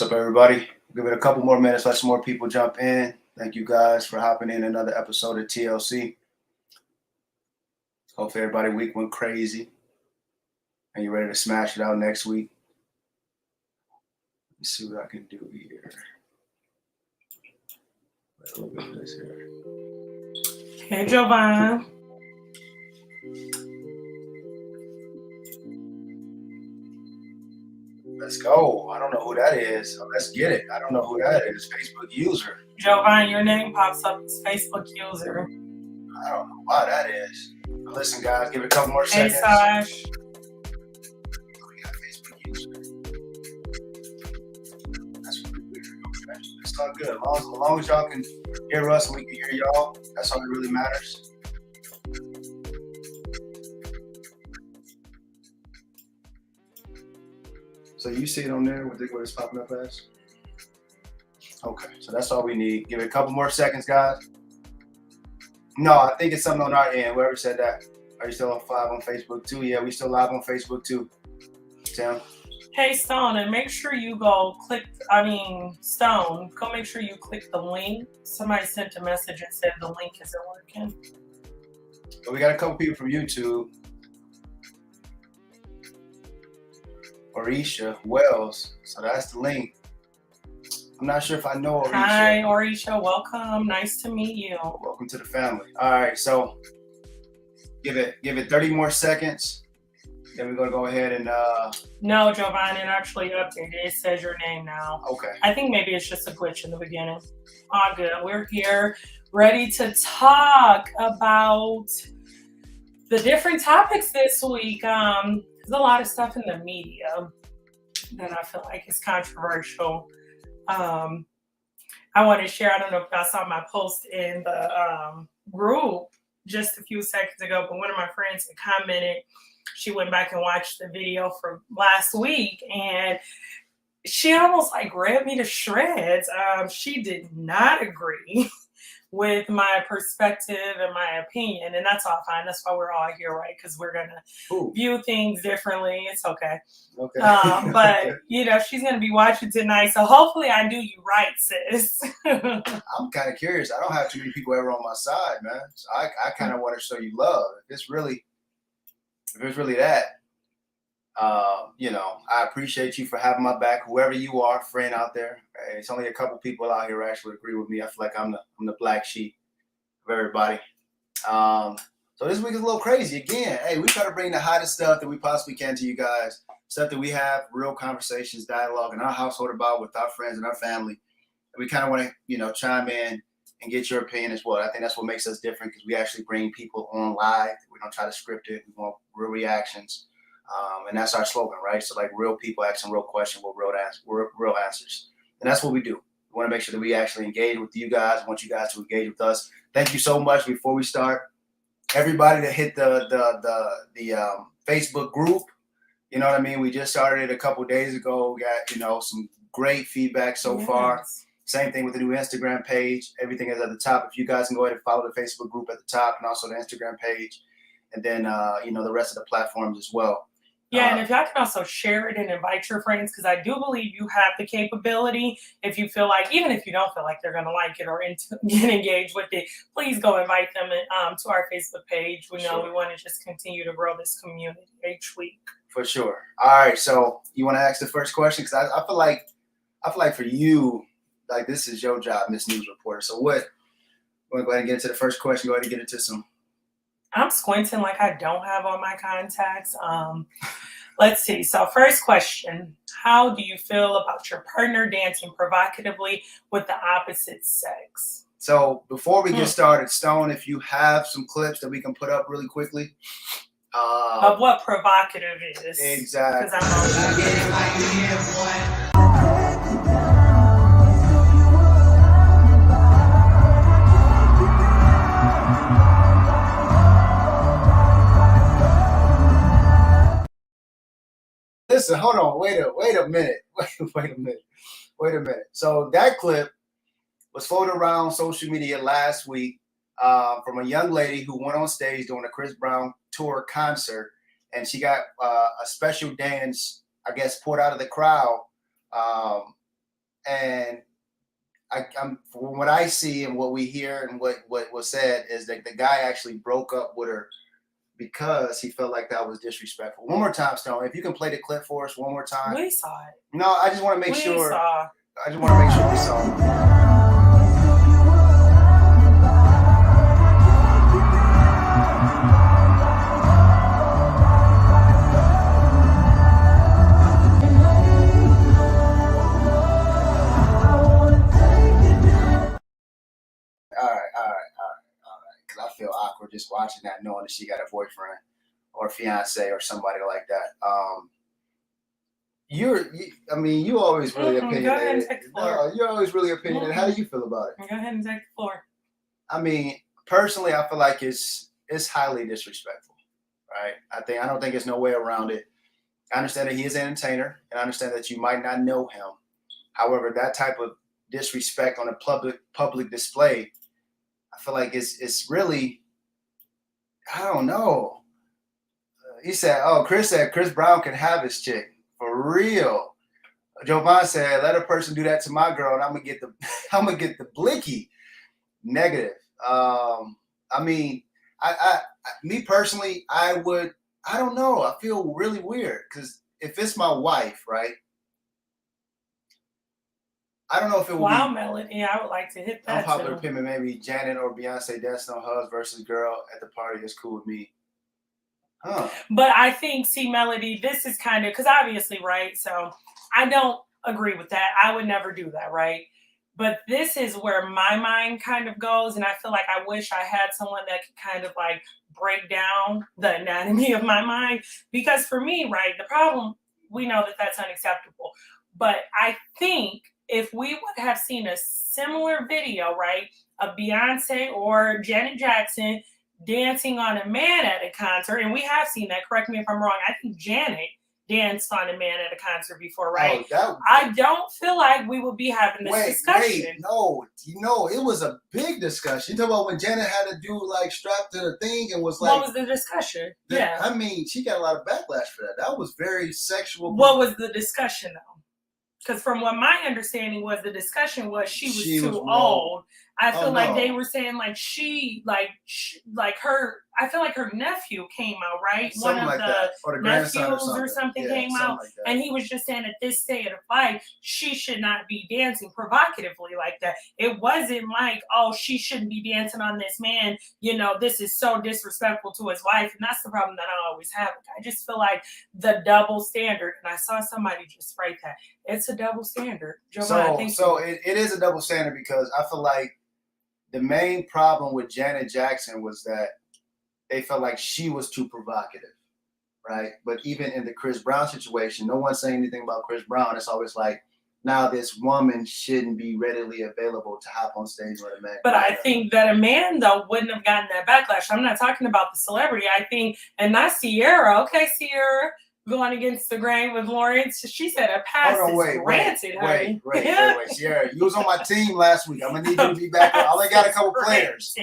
What's up, everybody? Give it a couple more minutes, let some more people jump in. Thank you guys for hopping in another episode of TLC. Hopefully everybody week went crazy and you're ready to smash it out next week. Let's see what I can do here. A little bit of this here. Hey, Jovan. Let's go. I don't know who that is. So let's get it. I don't know who that is. Facebook user. Jovan, your name pops up as Facebook user. I don't know why that is. But listen, guys, give it a couple more Hey, seconds. Sash. We got Facebook user. That's really weird. Okay. It's all good. As long as y'all can hear us and we can hear y'all, that's all that really matters. So you see it on there, what it's popping up as? Okay, so that's all we need. Give it a couple more seconds, guys. No, I think it's something on our end. Whoever said that. Are you still live on Facebook too? Yeah, we still live on Facebook too. Tim? Hey, Stone, and make sure you Stone, go make sure you click the link. Somebody sent a message and said the link isn't working. But we got a couple people from YouTube. Orisha Wells. So that's the link. I'm not sure if I know Orisha. Hi, Orisha. Welcome. Nice to meet you. Welcome to the family. All right, so give it 30 more seconds. Then we're gonna go ahead and No, Jovan, it actually updated. It says your name now. Okay. I think maybe it's just a glitch in the beginning. All good. We're here ready to talk about the different topics this week. There's a lot of stuff in the media that I feel like is controversial. I want to share, I don't know if I saw my post in the group just a few seconds ago, but one of my friends had commented, she went back and watched the video from last week and she almost like read me to shreds. She did not agree with my perspective and my opinion, and that's all fine. That's why we're all here, right? Because we're gonna view things differently. It's okay. Okay. But she's gonna be watching tonight, so hopefully I do you right, sis. I'm kind of curious. I don't have too many people ever on my side, man. So I kind of want to show you love. If it's really that, I appreciate you for having my back. Whoever you are, friend out there. It's only a couple people out here who actually agree with me. I feel like I'm the black sheep of everybody. So this week is a little crazy again. Hey, we try to bring the hottest stuff that we possibly can to you guys. Stuff that we have real conversations, dialogue in our household about with our friends and our family. And we kind of want to, chime in and get your opinion as well. I think that's what makes us different because we actually bring people on live. We don't try to script it. We want real reactions. And that's our slogan, right? So like real people asking real questions with real answers. And that's what we do. We want to make sure that we actually engage with you guys. I want you guys to engage with us. Thank you so much. Before we start, everybody that hit the Facebook group, you know what I mean? We just started it a couple days ago. We got, some great feedback so far. Same thing with the new Instagram page. Everything is at the top. If you guys can go ahead and follow the Facebook group at the top and also the Instagram page. And then, the rest of the platforms as well. Yeah, and if y'all can also share it and invite your friends, because I do believe you have the capability. If you feel like, even if you don't feel like they're going to like it or get engaged with it, please go invite them to our Facebook page. We know we want to just continue to grow this community each week. For sure. All right, so you want to ask the first question? Because I feel like for you, like this is your job, Miss News Reporter. So what? Want to go ahead and get into the first question? Go ahead and get into some. I'm squinting like I don't have all my contacts. Let's see. So first question, how do you feel about your partner dancing provocatively with the opposite sex? So before we get started, Stone, if you have some clips that we can put up really quickly. Of what provocative is. Exactly. Because I'm Listen, hold on. Wait a minute. Wait a minute. So that clip was floated around social media last week from a young lady who went on stage during a Chris Brown tour concert, and she got a special dance, I guess, poured out of the crowd And I'm from what I see and what we hear and what was said is that the guy actually broke up with her because he felt like that was disrespectful. One more time, Stone. If you can play the clip for us one more time. We saw it. No, I just want to make sure. Saw. I just want to make sure we saw it. Because I feel awkward just watching that, knowing that she got a boyfriend or fiance or somebody like that. You always really opinionated. Go ahead and take the floor. No, you're always really opinionated. How do you feel about it? Go ahead and take the floor. I mean, personally, I feel like it's highly disrespectful, right? I don't think there's no way around it. I understand that he is an entertainer, and I understand that you might not know him. However, that type of disrespect on a public display, I feel like it's really, I don't know. He said, Chris said Chris Brown can have his chick for real. Jovan said, let a person do that to my girl, and I'm gonna get the blicky. Negative. I mean, me personally, I don't know. I feel really weird because if it's my wife, right? I don't know if it would be. Melody, I would like to hit that. Unpopular opinion, maybe Janet or Beyonce dancing on hubs versus girl at the party is cool with me. Huh. But I think, Melody, this is kind of, because obviously, right? So I don't agree with that. I would never do that, right? But this is where my mind kind of goes. And I feel like I wish I had someone that could kind of like break down the anatomy of my mind. Because for me, right, the problem, we know that that's unacceptable. But I think if we would have seen a similar video, right, of Beyonce or Janet Jackson dancing on a man at a concert, and we have seen that, correct me if I'm wrong, I think Janet danced on a man at a concert before, right? I don't feel like we would be having this discussion. No, it was a big discussion. You talk about when Janet had to do like strapped to the thing and was like. What was the discussion? I mean, she got a lot of backlash for that. That was very sexual. What was the discussion though? Because from what my understanding was, the discussion was she was too old. I feel like they were saying like her. I feel like her nephew came out, right? Something One of like the nephews or something came out, like and he was just saying at this state of life, she should not be dancing provocatively like that. It wasn't like, oh, she shouldn't be dancing on this man. You know, this is so disrespectful to his wife, and that's the problem that I always have. I just feel like the double standard, and I saw somebody just write that. It's a double standard. It is a double standard because I feel like the main problem with Janet Jackson was that they felt like she was too provocative, right? But even in the Chris Brown situation, no one's saying anything about Chris Brown. It's always like, now this woman shouldn't be readily available to hop on stage with a man. But I think that a man, though, wouldn't have gotten that backlash. I'm not talking about the celebrity. I think, and not Sierra. Okay, Sierra. Going against the grain with Lawrence, she said a pass is granted, honey. Wait, Sierra, you was on my team last week. I'm gonna need you to be back. I only got a couple players.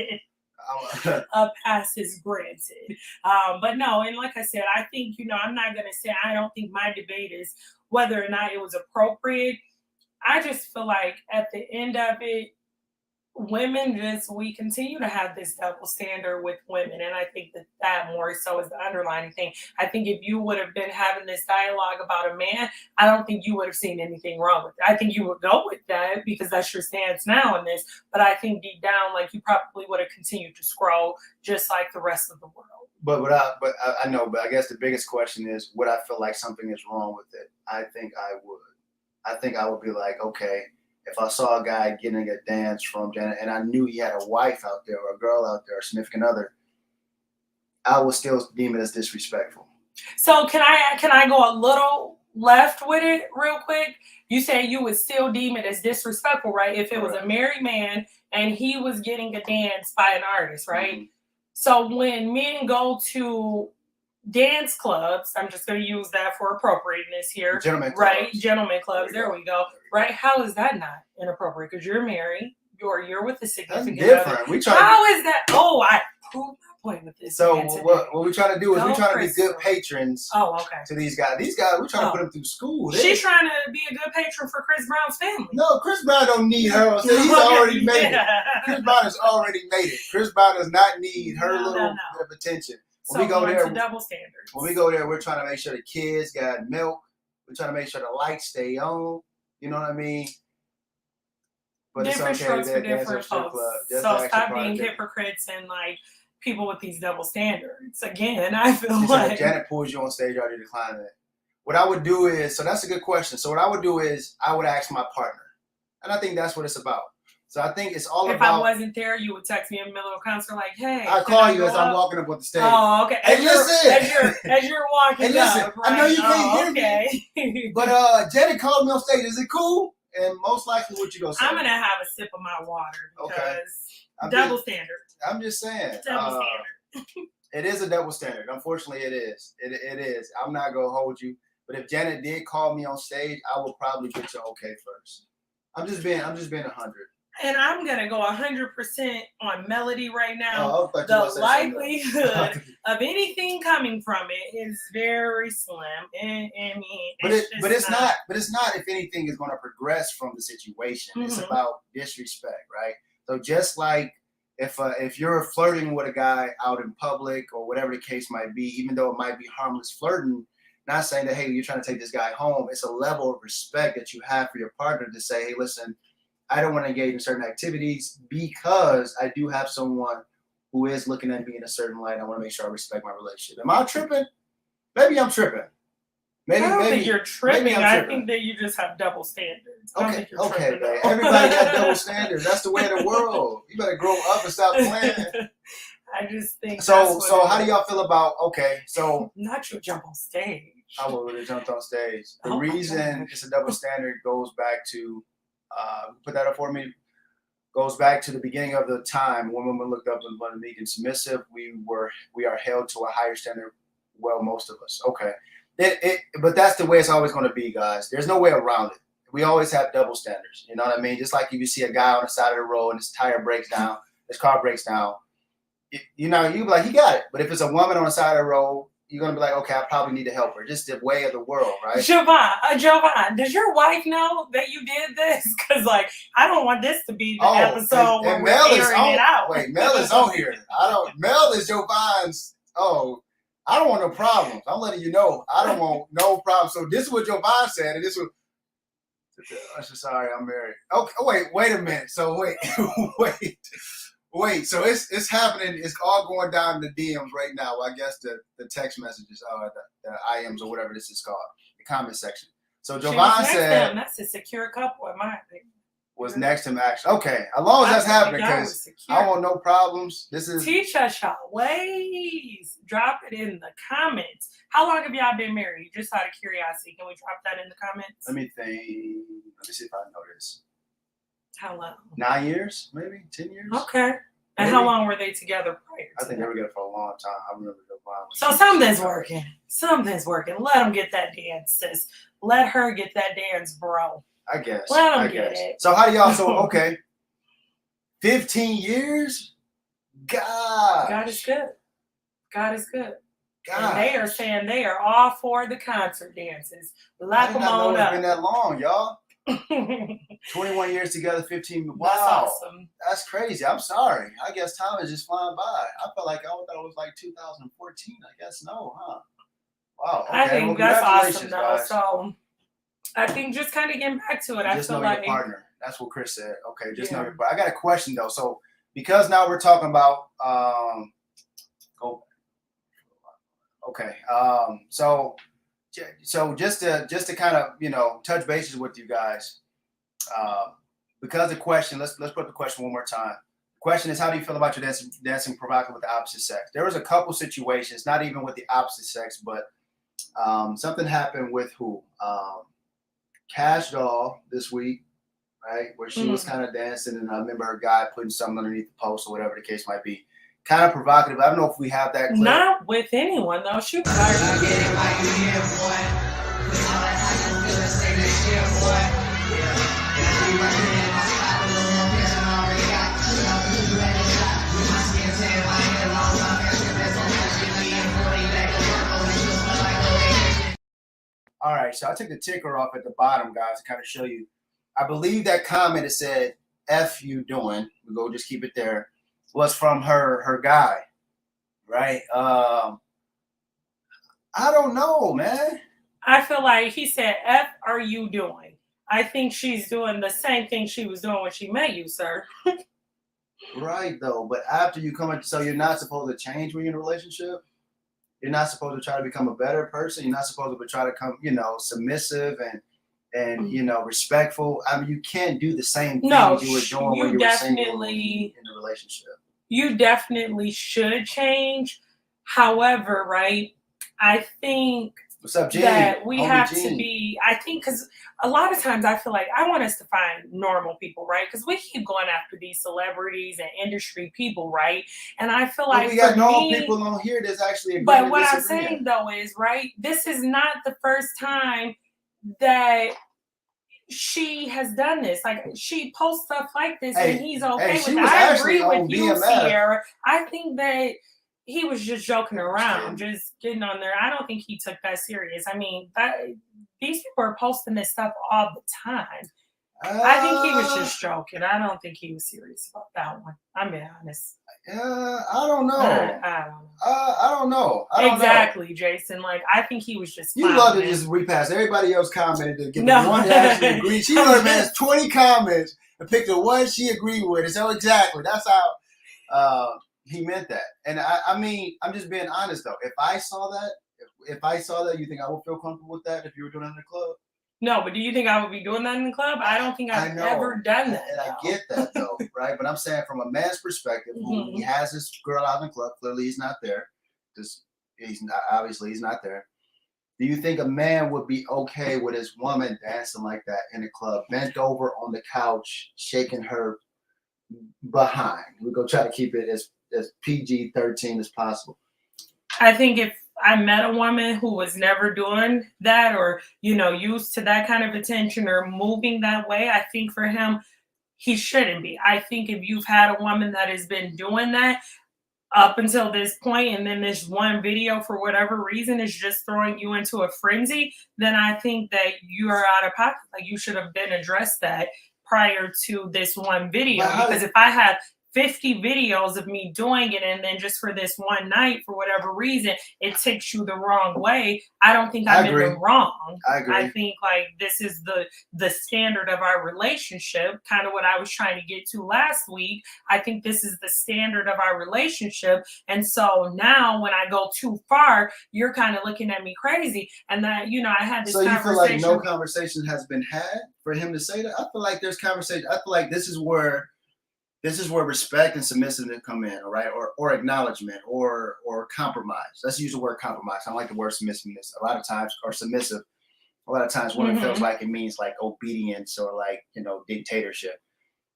A pass is granted. But no, and like I said, I think, I'm not gonna say I don't think my debate is whether or not it was appropriate. I just feel like at the end of it, we continue to have this double standard with women. And I think that more so is the underlying thing. I think if you would have been having this dialogue about a man, I don't think you would have seen anything wrong with it. I think you would go with that because that's your stance now in this. But I think deep down, like you probably would have continued to scroll just like the rest of the world. But I know, but I guess the biggest question is, would I feel like something is wrong with it? I think I would. I think I would be like, okay, if I saw a guy getting a dance from Janet and I knew he had a wife out there or a girl out there, a significant other, I would still deem it as disrespectful. So can I go a little left with it real quick? You say you would still deem it as disrespectful, right? If it was a married man and he was getting a dance by an artist, right? Mm-hmm. So when men go to dance clubs, I'm just going to use that for appropriateness here. Gentlemen clubs. Right? Gentlemen clubs. There we go. Right? How is that not inappropriate? Because you're married. You're with a significant other. That's different. How is that? Oh, I proved my point with this. So man today. what we're trying to do is Go we're trying to be Crystal. good patrons Oh, okay. to these guys. These guys, we're trying to Oh. put them through school. She's trying to be a good patron for Chris Brown's family. No, Chris Brown don't need her. He's already made it. Chris Brown has already made it. Chris Brown does not need her little bit of attention. When we go there, double standards. When we go there, we're trying to make sure the kids got milk. We're trying to make sure the lights stay on. You know what I mean? But different it's okay. strokes for They're different folks. So stop being hypocrites and like people with these double standards. Again, I feel like if Janet pulls you on stage, I already decline that. What I would do is, so that's a good question. So what I would do is I would ask my partner. And I think that's what it's about. So I think it's all if about. I wasn't there, you would text me in the middle of a concert like, "Hey." I call you as I'm walking up on the stage. Oh, okay. Hey, listen. As you're walking Hey, listen. up, right? I know you can't hear me. But Janet called me on stage. Is it cool? And most likely, what you gonna say? I'm gonna have a sip of my water because double standard. I'm just saying. Double standard. It is a double standard. Unfortunately, it is. It is. I'm not gonna hold you. But if Janet did call me on stage, I will probably get your okay first. I'm just being 100. And I'm gonna go 100% on melody right now. Oh, the likelihood of anything coming from it is very slim. And it's not. But it's not. If anything is going to progress from the situation, it's about disrespect, right? So just like if you're flirting with a guy out in public or whatever the case might be, even though it might be harmless flirting, not saying that hey, you're trying to take this guy home. It's a level of respect that you have for your partner to say, hey, listen. I don't want to engage in certain activities because I do have someone who is looking at me in a certain light. I want to make sure I respect my relationship. Am I tripping? Maybe I'm tripping. I don't think you're tripping. I think that you just have double standards. Okay, man. Everybody got double standards. That's the way of the world. You better grow up and stop playing. I just think so. How do y'all feel about? Okay, so not your jump on stage. I would have jumped on stage. The reason it's a double standard goes back to. Put that up for me. Goes back to the beginning of the time when women looked up and wanted meek and submissive. We are held to a higher standard. Well, most of us. Okay. But that's the way it's always going to be, guys. There's no way around it. We always have double standards. You know what I mean? Just like if you see a guy on the side of the road and his tire breaks down, his car breaks down. You be like, he got it. But if it's a woman on the side of the road, you're going to be like, okay, I probably need to help her. Just the way of the world, right? Jovan, does your wife know that you did this? Because, like, I don't want this to be the episode where we're airing it out. Wait, Mel is on here. Mel is Jovan's. Oh, I don't want no problems. I'm letting you know. I don't want no problems. So this is what Jovan said, and this was. Sorry, I'm married. Okay, wait a minute. So wait, so it's happening. It's all going down the DMs right now. I guess the text messages, the IMs or whatever this is called, the comment section. So Jovan said that's a secure couple, in my opinion. Was next to him actually. Okay, as long as that's happening, because I want no problems. This is teach us y'all ways. Drop it in the comments. How long have y'all been married? Just out of curiosity, can we drop that in the comments? Let me think. Let me see if I know this. How long? 9 years, maybe 10 years. Okay. And how long were they together prior? I think they were together for a long time. I remember the violence. So something's working. Something's working. Let them get that dance, sis. Let her get that dance, bro. I guess. Let them get it. So how do y'all? So okay. 15 years. God is good. God is good. And they are saying they are all for the concert dances. Lock them on up. It's been that long, y'all. 21 years together, 15. Wow. That's awesome. That's crazy. I'm sorry. I guess time is just flying by. I felt like I thought it was like 2014. I guess no, huh? Wow. Okay. I think that's awesome, though. Guys. So I think just kind of getting back to it. Just know your partner. That's what Chris said. Okay, just know your partner. I got a question though. So because now we're talking about So just to kind of touch bases with you guys, because the question, let's put the question one more time. The question is, how do you feel about your dancing provocative with the opposite sex? There was a couple situations, not even with the opposite sex, but something happened with who? Cash Doll this week, right? Where she was kind of dancing, and I remember her guy putting something underneath the post or whatever the case might be. Kind of provocative. I don't know if we have that clip. Not with anyone though. Shoot. All right, so I took the ticker off at the bottom, guys, to kind of show you. I believe that comment that said "F you doing," we'll go just keep it there, was from her guy, right? I don't know, man. I feel like he said, F are you doing? I think she's doing the same thing she was doing when she met you, sir. Right, though. But after you come, so you're not supposed to change when you're in a relationship? You're not supposed to try to become a better person. You're not supposed to try to come, submissive and respectful. I mean, you can't do the same thing you were doing when you were single in a relationship. You definitely should change. However, right, I think What's up, Gene? that we Homie have Gene. to be, I think, because a lot of times I feel like I want us to find normal people, right? Because we keep going after these celebrities and industry people, right? And I feel like we got for normal me, people on here that's actually but what I'm saying though is, right, this is not the first time that she has done this. Like, she posts stuff like this and he's okay with it. I agree with you, Sierra. I think that he was just joking around, just getting on there. I don't think he took that serious. I mean, these people are posting this stuff all the time. I think he was just joking. I don't think he was serious about that one. I'm being honest. I don't know. I don't know. Exactly, Jason. Like, I think he was just. You love to just repass. Everybody else commented to get the one that actually agreed. She would have had 20 comments and picked the one she agreed with. And so exactly, that's how he meant that. And I mean, I'm just being honest though. If I saw that, you think I would feel comfortable with that if you were doing it in the club? No, but do you think I would be doing that in the club? I don't think I've ever done that. And I get that though, right? But I'm saying from a man's perspective, who he has this girl out in the club, clearly he's not there. He's not there. Do you think a man would be okay with his woman dancing like that in the club, bent over on the couch, shaking her behind? We're gonna try to keep it as PG-13 as possible. I think if I met a woman who was never doing that or, used to that kind of attention or moving that way, I think for him, he shouldn't be. I think if you've had a woman that has been doing that up until this point, and then this one video, for whatever reason, is just throwing you into a frenzy, then I think that you are out of pocket. Like, you should have been addressed that prior to this one video. Because if I had 50 videos of me doing it and then just for this one night, for whatever reason, it takes you the wrong way, I don't think I'm in the wrong. I agree. I think like this is the standard of our relationship, kind of what I was trying to get to last week. I think this is the standard of our relationship. And so now when I go too far, you're kind of looking at me crazy. And that, I had this conversation. So you feel like no conversation has been had for him to say that? I feel like there's conversation. I feel like this is where respect and submissiveness come in, all right, or acknowledgement, or compromise. Let's use the word compromise. I don't like the word submissiveness. A lot of times, or submissive. A lot of times, when it feels like it means like obedience or like dictatorship.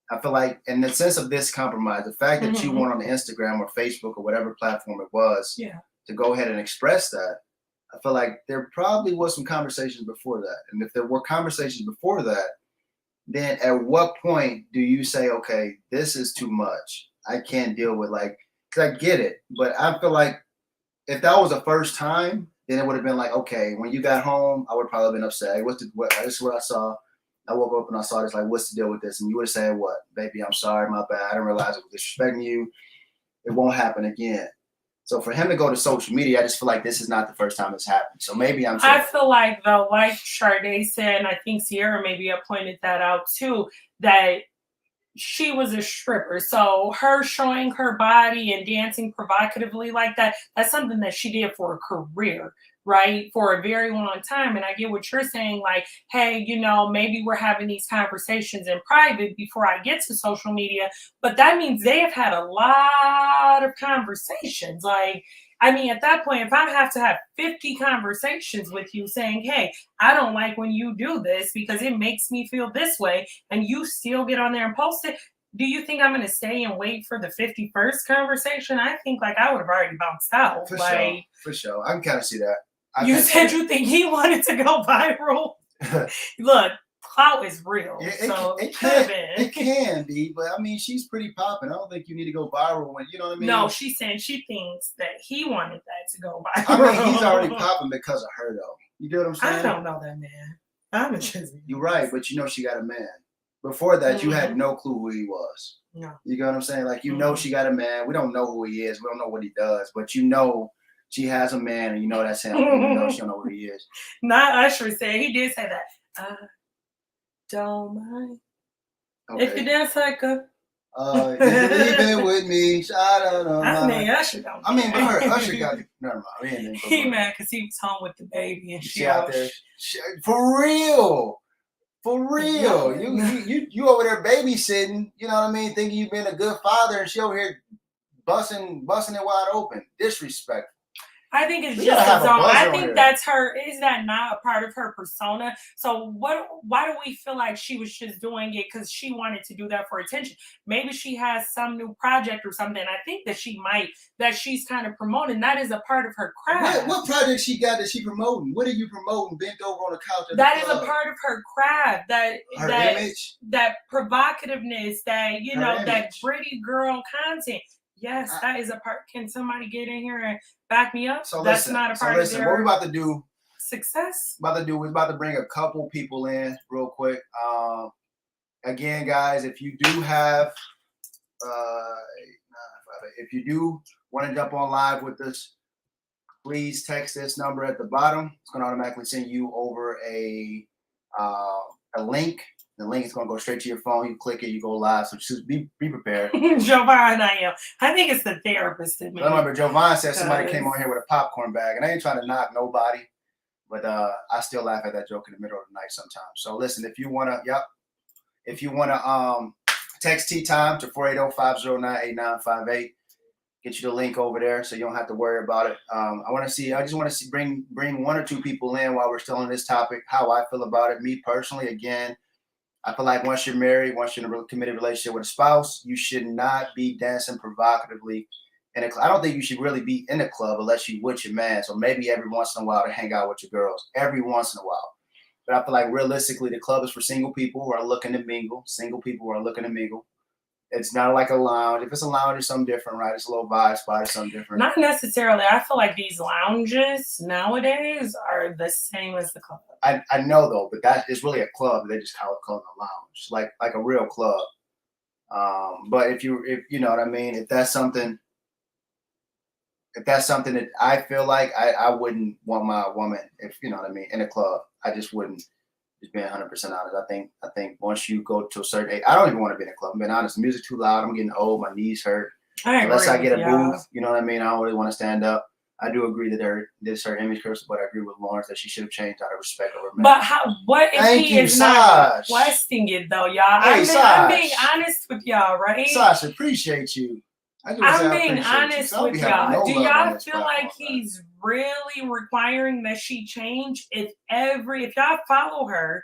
I feel like, in the sense of this compromise, the fact that you went on the Instagram or Facebook or whatever platform it was to go ahead and express that, I feel like there probably was some conversations before that, and if there were conversations before that, then at what point do you say, okay, this is too much? I can't deal with because I get it, but I feel like if that was the first time, then it would have been like, okay, when you got home, I would probably have been upset. Hey, this is what I saw. I woke up and I saw this, like, what's the deal with this? And you would have said, what? Baby, I'm sorry, my bad. I didn't realize it was disrespecting you. It won't happen again. So for him to go to social media, I just feel like this is not the first time it's happened. So maybe I feel like, though, like Sade said, and I think Sierra maybe pointed that out too, that she was a stripper. So her showing her body and dancing provocatively like that, that's something that she did for a career, right? For a very long time. And I get what you're saying, like, hey, maybe we're having these conversations in private before I get to social media, but that means they have had a lot of conversations. Like, I mean, at that point, if I have to have 50 conversations with you saying, hey, I don't like when you do this because it makes me feel this way, and you still get on there and post it, do you think I'm going to stay and wait for the 51st conversation? I think like I would have already bounced out. For sure. I can kind of see that. You said you think he wanted to go viral? Look, clout is real. It can be, but I mean, she's pretty popping. I don't think you need to go viral when, you know what I mean? No, she's saying she thinks that he wanted that to go viral. I mean, he's already popping because of her, though. You get what I'm saying? I don't know that man. I'm just. You're right, but you know she got a man. Before that, you had no clue who he was. No. You get what I'm saying? Like, you know she got a man. We don't know who he is. We don't know what he does. But you know she has a man, and you know that's him. You know she don't know who he is. Not Usher said. He did say that. Don't mind. Okay. If you dance like a... Leave it with me. I don't know. I mean, Usher don't. I mean, but Usher got the... Never mind. He mad because he was home with the baby and she out there. For real. For real. You over there babysitting, you know what I mean? Thinking you've been a good father, and she over here busting it wide open. Disrespectful. I think it's just a zone. I think that's her. Is that not a part of her persona? So why do we feel like she was just doing it because she wanted to do that for attention? Maybe she has some new project or something. I think that she's kind of promoting. That is a part of her craft. What project she got that she promoting? What are you promoting? Bent over on the couch at that the is club? a part of her craft. That image, that provocativeness, that her that pretty girl content. Yes, that is a part. Can somebody get in here and back me up? So that's not a part of their what we're about to do. Success. We're about to bring a couple people in real quick. Again, guys, if you do have, if you do want to jump on live with us, please text this number at the bottom. It's going to automatically send you over a link. The link is going to go straight to your phone. You click it, you go live. So just be prepared. Jovan, I think it's the therapist in me. I remember Jovan said somebody came on here with a popcorn bag, and I ain't trying to knock nobody, but I still laugh at that joke in the middle of the night sometimes. So listen, if you wanna text Tea Time to 480-509-8958, get you the link over there so you don't have to worry about it. I just want to see bring one or two people in while we're still on this topic. How I feel about it, me personally, again. I feel like once you're married, once you're in a committed relationship with a spouse, you should not be dancing provocatively in a club. I don't think you should really be in a club unless you with your man. So maybe every once in a while to hang out with your girls. Every once in a while. But I feel like realistically, the club is for single people who are looking to mingle. Single people who are looking to mingle. It's not like a lounge. If it's a lounge, it's something different, right? It's a little vibe spot or something different. Not necessarily. I feel like these lounges nowadays are the same as the club. I know though, but that is really a club. They just call it a lounge, like a real club. But if you know what I mean, if that's something that I feel like I wouldn't want my woman, if you know what I mean, in a club, I just wouldn't. Just being 100% honest, I think once you go to a certain age, I don't even want to be in a club. I'm being honest, the music's too loud. I'm getting old. My knees hurt. Unless I get a booth, you know what I mean. I don't really want to stand up. I do agree that there's her image curse, but I agree with Lawrence that she should have changed out of respect over men. But what if he is not requesting it though, y'all? Hey, I'm being honest with y'all, right? Sasha, appreciate you. I'm being honest with y'all. Do y'all feel like he's really requiring that she change? If y'all follow her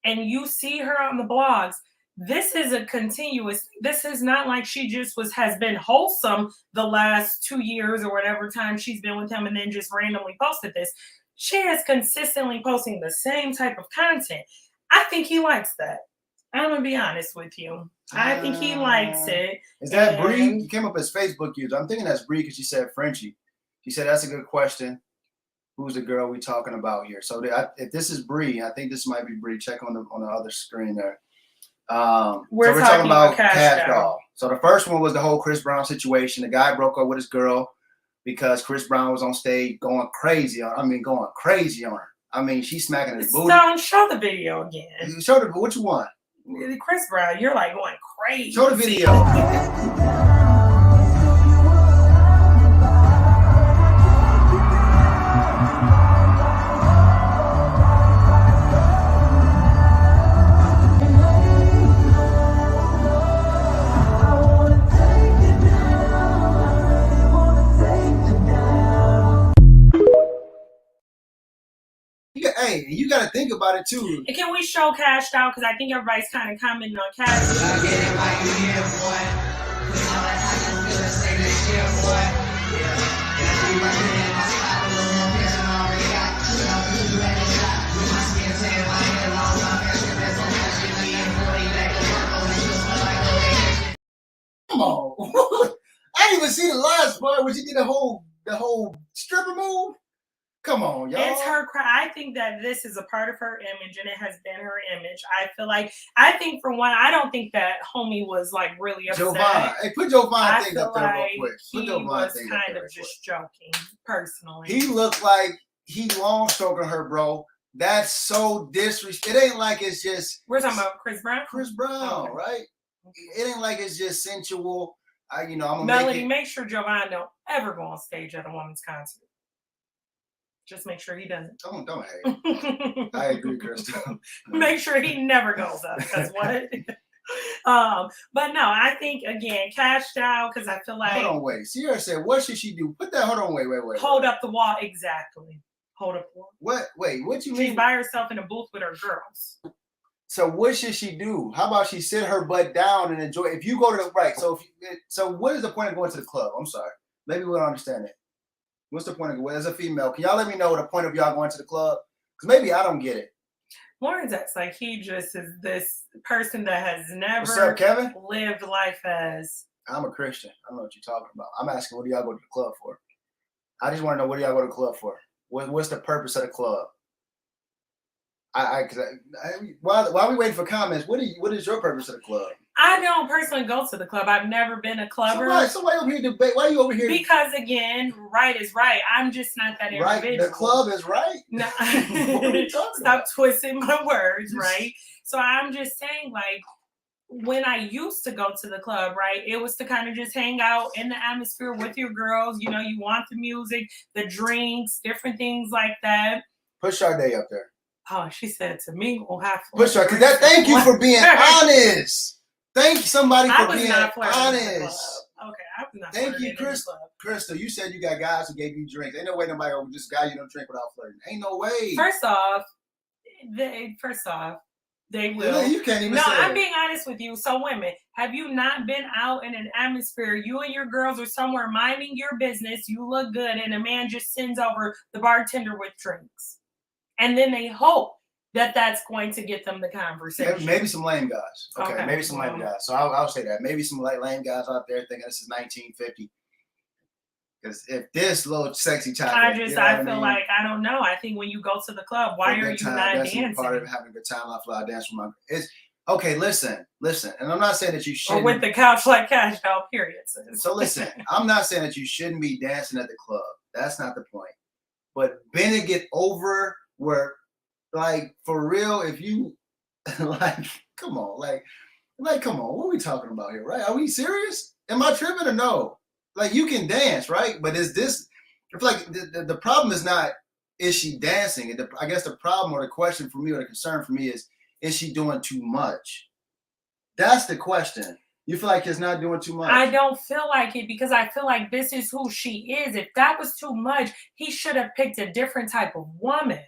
and you see her on the blogs, this is a continuous. This is not like she just has been wholesome the last 2 years or whatever time she's been with him and then just randomly posted this. She is consistently posting the same type of content. I think he likes that. I'm gonna be honest with you. I think he likes it. Is that Bree? You came up as Facebook user. I'm thinking that's Bree because she said Frenchie. She said that's a good question. Who's the girl we talking about here? So if this is Bree, I think this might be Bree. Check on the other screen there. We're talking about Cash Doll. So the first one was the whole Chris Brown situation. The guy broke up with his girl because Chris Brown was on stage going crazy on her. I mean, she's smacking his booty. Show the video again. Show the which one? Chris Brown, you're like going crazy. Show the video. Hey, you got to think about it too. And can we show Cash Doll? Because I think everybody's kind of commenting on Cash Come on. I didn't even see the last part where she did the whole stripper move. come on, y'all. It's her cry. I think that this is a part of her image, and it has been her image. I think for one, I don't think that homie was like really upset. Jovan. Hey, put Jovan thing feel up there real like quick. Put he Jovan was thing up kind there of real just joking, personally. He looked like he long stroking her, bro. That's so disrespectful. It ain't like it's just. We're talking about Chris Brown. Chris Brown, Okay. right? It ain't like it's just sensual. I'm gonna Melody, make sure Jovan don't ever go on stage at a woman's concert. Just make sure he doesn't. Don't hate. I agree, Crystal. Make sure he never goes up. That's what. But no, I think again, cashed out because I feel like. Hold on, wait. Sierra said, "What should she do?" Put that. Hold on, wait. Hold up the wall, exactly. Hold up the wall. What? Wait, what you mean? She's by herself in a booth with her girls. So what should she do? How about she sit her butt down and enjoy? If you go to the right, so what is the point of going to the club? I'm sorry, maybe we don't understand it. What's the point of going as a female? Can y'all let me know the point of y'all going to the club? Because maybe I don't get it. Lawrence acts like he just is this person that has never What's up, Kevin? lived life as. I'm a Christian. I don't know what you're talking about. I'm asking, what do y'all go to the club for? I just want to know, what do y'all go to the club for? What's the purpose of the club? While we waiting for comments, what is your purpose of the club? I don't personally go to the club. I've never been a clubber. So why over here debate? Why are you over here? Because again, right is right. I'm just not that individual. Right, the club is right. No. What are you talking Stop about? twisting my words, right? So I'm just saying, like, when I used to go to the club, right, it was to kind of just hang out in the atmosphere with your girls. You want the music, the drinks, different things like that. Put Sade up there. Oh, she said to me, we'll have Put Sade, because thank you for being honest. Thank somebody for being honest. Okay, I was not. Thank you, Crystal. You said you got guys who gave you drinks. Ain't no way nobody over this guy you don't drink without flirting. Ain't no way. First off, they will. You can't even No, say I'm being honest with you. So women, have you not been out in an atmosphere, you and your girls are somewhere minding your business, you look good, and a man just sends over the bartender with drinks? And then they hope that that's going to get them the conversation. Maybe some lame guys. Okay. Maybe some lame guys. So I'll say that. Maybe some lame guys out there thinking this is 1950. Because if this little sexy chocolate, I feel like, I don't know. I think when you go to the club, why are you not dancing? Part of having a good time. I feel I dance with it's okay. Listen, and I'm not saying that you shouldn't. Or with the couch like cash out, period. So listen, I'm not saying that you shouldn't be dancing at the club. That's not the point. But bend it, get over where, like, for real, if you like, come on, come on, what are we talking about here, right? Are we serious? Am I tripping or no? Like, you can dance, right? But is this, I feel like the problem is not, is she dancing? I guess the problem or the question for me or the concern for me is she doing too much? That's the question. You feel like it's not doing too much? I don't feel like it because I feel like this is who she is. If that was too much, he should have picked a different type of woman.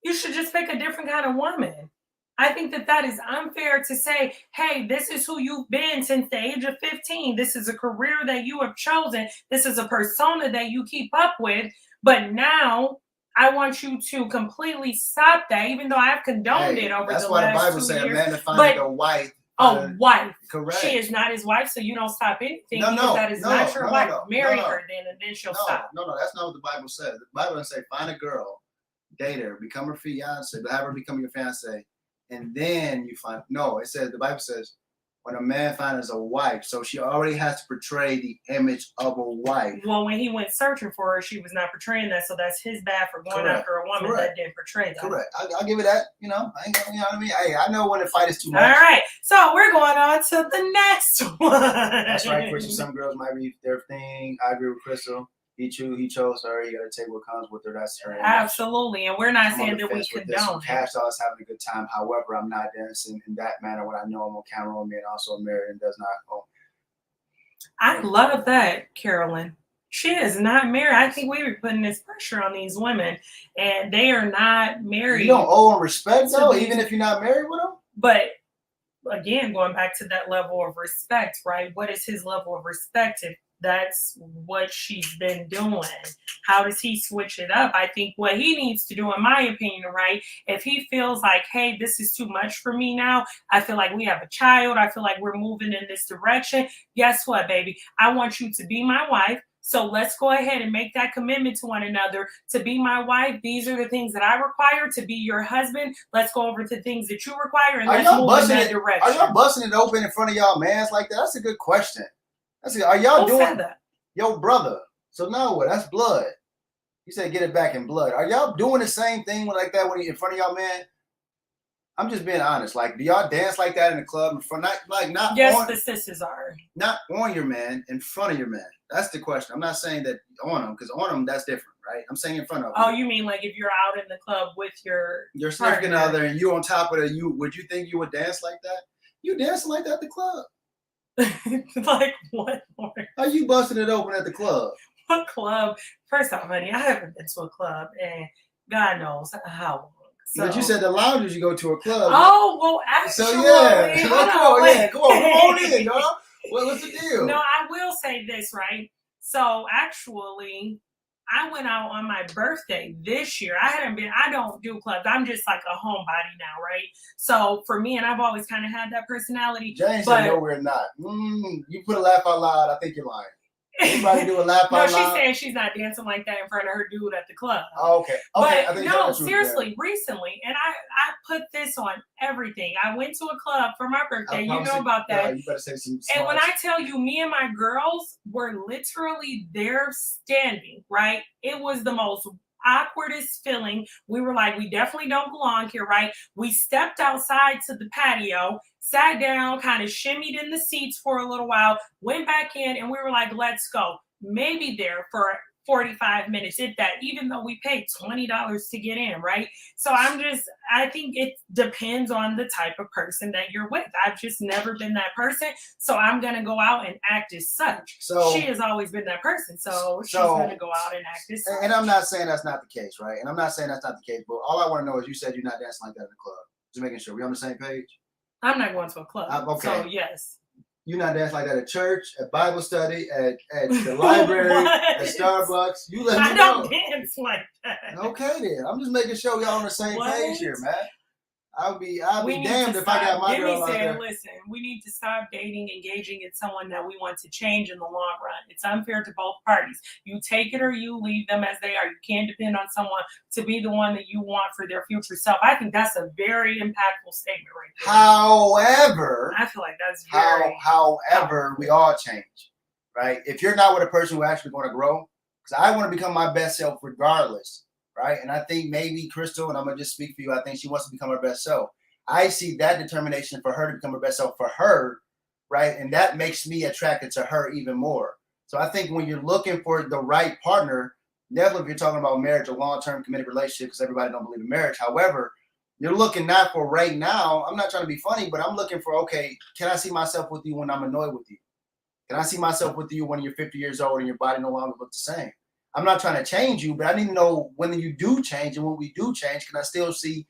You should just pick a different kind of woman. I think that is unfair to say, hey, this is who you've been since the age of 15. This is a career that you have chosen. This is a persona that you keep up with. But now I want you to completely stop that, even though I've condoned it over the last 2 years. That's why the Bible says a man to find a wife. A wife. Correct. She is not his wife, so you don't stop anything because that is not your wife. Marry her then, and then she'll stop. No, that's not what the Bible says. The Bible doesn't say find a girl, date her, become her fiance, have her become your fiance. And then you find, no, it says, the Bible says, when a man finds a wife, so she already has to portray the image of a wife. Well, when he went searching for her, she was not portraying that, so that's his bad for going after a woman that didn't portray that. Correct. I'll give it that. I ain't gonna, you know what I mean? Hey, I know when the fight is too much. All right, so we're going on to the next one. That's right, Crystal. Some girls might be their thing. I agree with Crystal. He chose her. You got to take what comes with her. That's her. Absolutely, and we're not saying that we condone it. Cash Doll is having a good time. However, I'm not dancing in that manner when I know I'm on camera on me and also married and does not own. I love that, Carolyn. She is not married. I think we were putting this pressure on these women, and they are not married. You don't owe them respect, though, even if you're not married with them? But again, going back to that level of respect, right? What is his level of respect if that's what she's been doing? How does he switch it up? I think what he needs to do, in my opinion, right, if he feels like, hey, this is too much for me now, I feel like we have a child, I feel like we're moving in this direction, guess what, baby? I want you to be my wife. So let's go ahead and make that commitment to one another. To be my wife, these are the things that I require. To be your husband, let's go over the things that you require, and let's move in that direction. Are y'all busting it open in front of y'all mans like that? That's a good question. Are y'all Who doing said that? Your brother? So now what? That's blood. You said get it back in blood. Are y'all doing the same thing like that when in front of y'all man? I'm just being honest. Like, do y'all dance like that in the club in front? Not yes, on, the sisters are. Not on your man, in front of your man. That's the question. I'm not saying that on them, because on them that's different, right? I'm saying in front of them. Oh, you mean like if you're out in the club with your significant other and you on top of it, would you think you would dance like that? You dancing like that at the club? Like what? Are you busting it open at the club? What club? First off, honey, I haven't been to a club, and God knows how long. So. But you said the lounges you go to a club. Oh, well, actually. So, yeah. Come on in, y'all. What's the deal? No, I will say this, right? So, actually, I went out on my birthday this year. I don't do clubs. I'm just like a homebody now, right? So, for me, and I've always kind of had that personality. James said, no, we're not. You put a laugh out loud. I think you're lying. Anybody do a laugh out loud? No, she's saying she's not dancing like that in front of her dude at the club. Oh, okay. But I think no, seriously, recently, and I put this on everything. I went to a club for my birthday. You know about that. You better say some and when I tell you, me and my girls were literally there standing, right? It was the most awkwardest feeling. We were like, we definitely don't belong here, right? We stepped outside to the patio, sat down, kind of shimmied in the seats for a little while, went back in, and we were like, let's go. Maybe there for 45 minutes, if that, even though we paid $20 to get in, right? So I think it depends on the type of person that you're with. I've just never been that person, so I'm going to go out and act as such. So she has always been that person, so she's going to go out and act as such. And I'm not saying that's not the case, right? And I'm not saying that's not the case, but all I want to know is you said you're not dancing like that in the club. Just making sure. We on the same page? I'm not going to a club, okay. So yes. You're not dancing like that at church, at Bible study, at the library, at Starbucks. You let me know. I don't dance like that. Okay then. I'm just making sure y'all on the same page here, man. I'll be damned if I got my girl out there. Listen, we need to stop dating, engaging in someone that we want to change in the long run. It's unfair to both parties. You take it or you leave them as they are. You can't depend on someone to be the one that you want for their future self. I think that's a very impactful statement right there. However, I feel like that's very however, we all change, right? If you're not with a person who actually want to grow, because I want to become my best self regardless. Right. And I think maybe Crystal, and I'm going to just speak for you, I think she wants to become her best self. I see that determination for her to become her best self for her. Right. And that makes me attracted to her even more. So I think when you're looking for the right partner, never if you're talking about marriage or long-term committed relationship, because everybody don't believe in marriage. However, you're looking not for right now. I'm not trying to be funny, but I'm looking for, okay, can I see myself with you when I'm annoyed with you? Can I see myself with you when you're 50 years old and your body no longer looks the same? I'm not trying to change you, but I need to know when you do change, and when we do change, can I still see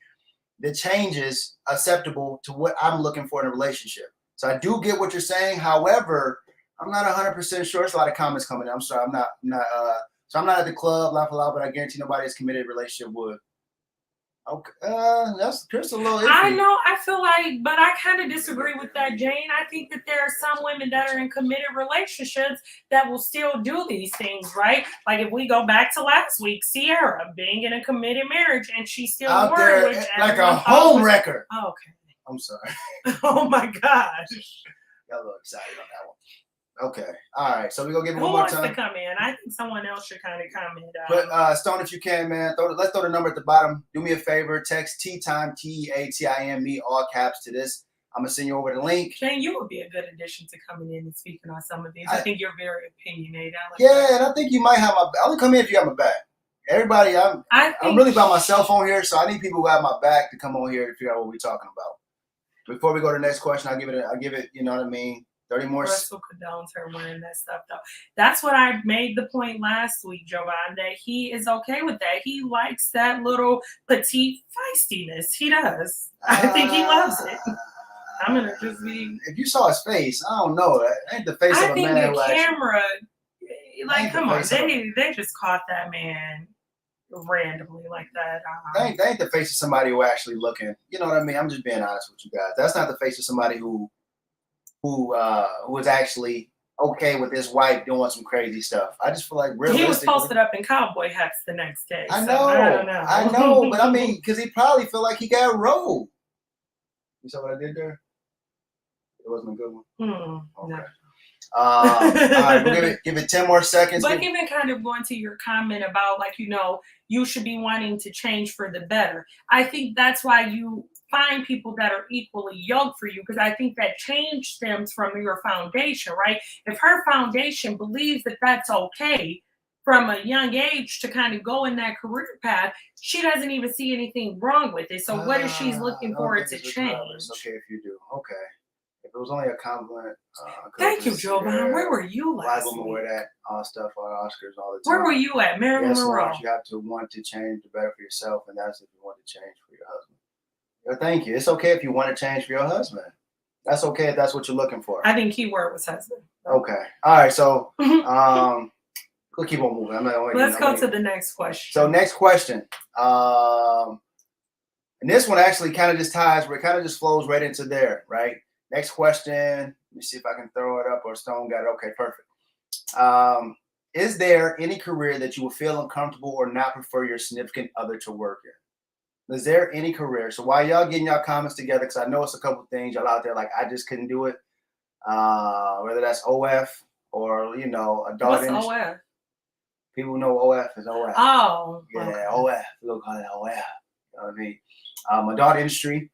the changes acceptable to what I'm looking for in a relationship? So I do get what you're saying. However, I'm not 100% sure. There's a lot of comments coming in. I'm sorry. I'm not at the club, laugh aloud, but I guarantee nobody that's committed relationship would. Okay, that's Chris a little iffy. I know. I feel like, but I kind of disagree with that, Jane. I think that there are some women that are in committed relationships that will still do these things, right? Like if we go back to last week, Sierra being in a committed marriage, and she's still out there like a home wrecker. Oh, okay. I'm sorry. Oh my gosh. Got a little excited on that one. Okay. All right. So we're going to give it Who one more wants time. to come in? I think someone else should kind of comment. But Stone, if you can, man, let's throw the number at the bottom. Do me a favor. Text T-Time, TEATIME, all caps to this. I'm going to send you over the link. Shane, you would be a good addition to coming in and speaking on some of these. I think you're very opinionated. And I think you might have my back. I'll come in if you have my back. Everybody, I'm really by myself on here, so I need people who have my back to come on here to figure out what we're talking about. Before we go to the next question, I'll give it, you know what I mean? 30 more. Russell condones her wearing that stuff, though. That's what I made the point last week, Jovan, that he is okay with that. He likes that little petite feistiness. He does. I think he loves it. I'm gonna just be. If you saw his face, I don't know. That ain't the face of a man. I think the camera, like, come on, they just caught that man randomly like that. They ain't the face of somebody who actually looking. You know what I mean? I'm just being honest with you guys. That's not the face of somebody who is actually okay with his wife doing some crazy stuff. I just feel like He was realistically, posted up in cowboy hats the next day. I So know, I don't know. I know, but I mean, because he probably feel like he got rolled. You saw what I did there? It wasn't a good one. Okay. No. All right, we'll give it 10 more seconds. But even kind of going to your comment about like, you should be wanting to change for the better. I think that's why you find people that are equally yoked for you, because I think that change stems from your foundation, right? If her foundation believes that that's okay from a young age to kind of go in that career path, she doesn't even see anything wrong with it. So what if she's looking for it to change? It's okay if you do. Okay. If it was only a compliment. Thank you, Jovan. Where were you last week? Women wear that stuff on Oscars all the time. Where were you at, Marilyn Monroe? You have to want to change the better for yourself, and that's if you want to change for your husband. Thank you. It's okay if you want to change for your husband. That's okay if that's what you're looking for. I think keyword was husband. Okay. All right. So, we'll keep on moving. Let's go to the next question. So, next question. And this one actually kind of just ties, where it kind of just flows right into there, right? Next question. Let me see if I can throw it up, or Stone got it. Okay, perfect. Is there any career that you would feel uncomfortable or not prefer your significant other to work in? Is there any career? So while y'all getting y'all comments together, because I know it's a couple things y'all out there like I just couldn't do it. Whether that's OF or adult What's industry. OF? People know OF is OF. Oh, yeah, okay. OF. We'll call it OF. You know what I mean? Adult industry,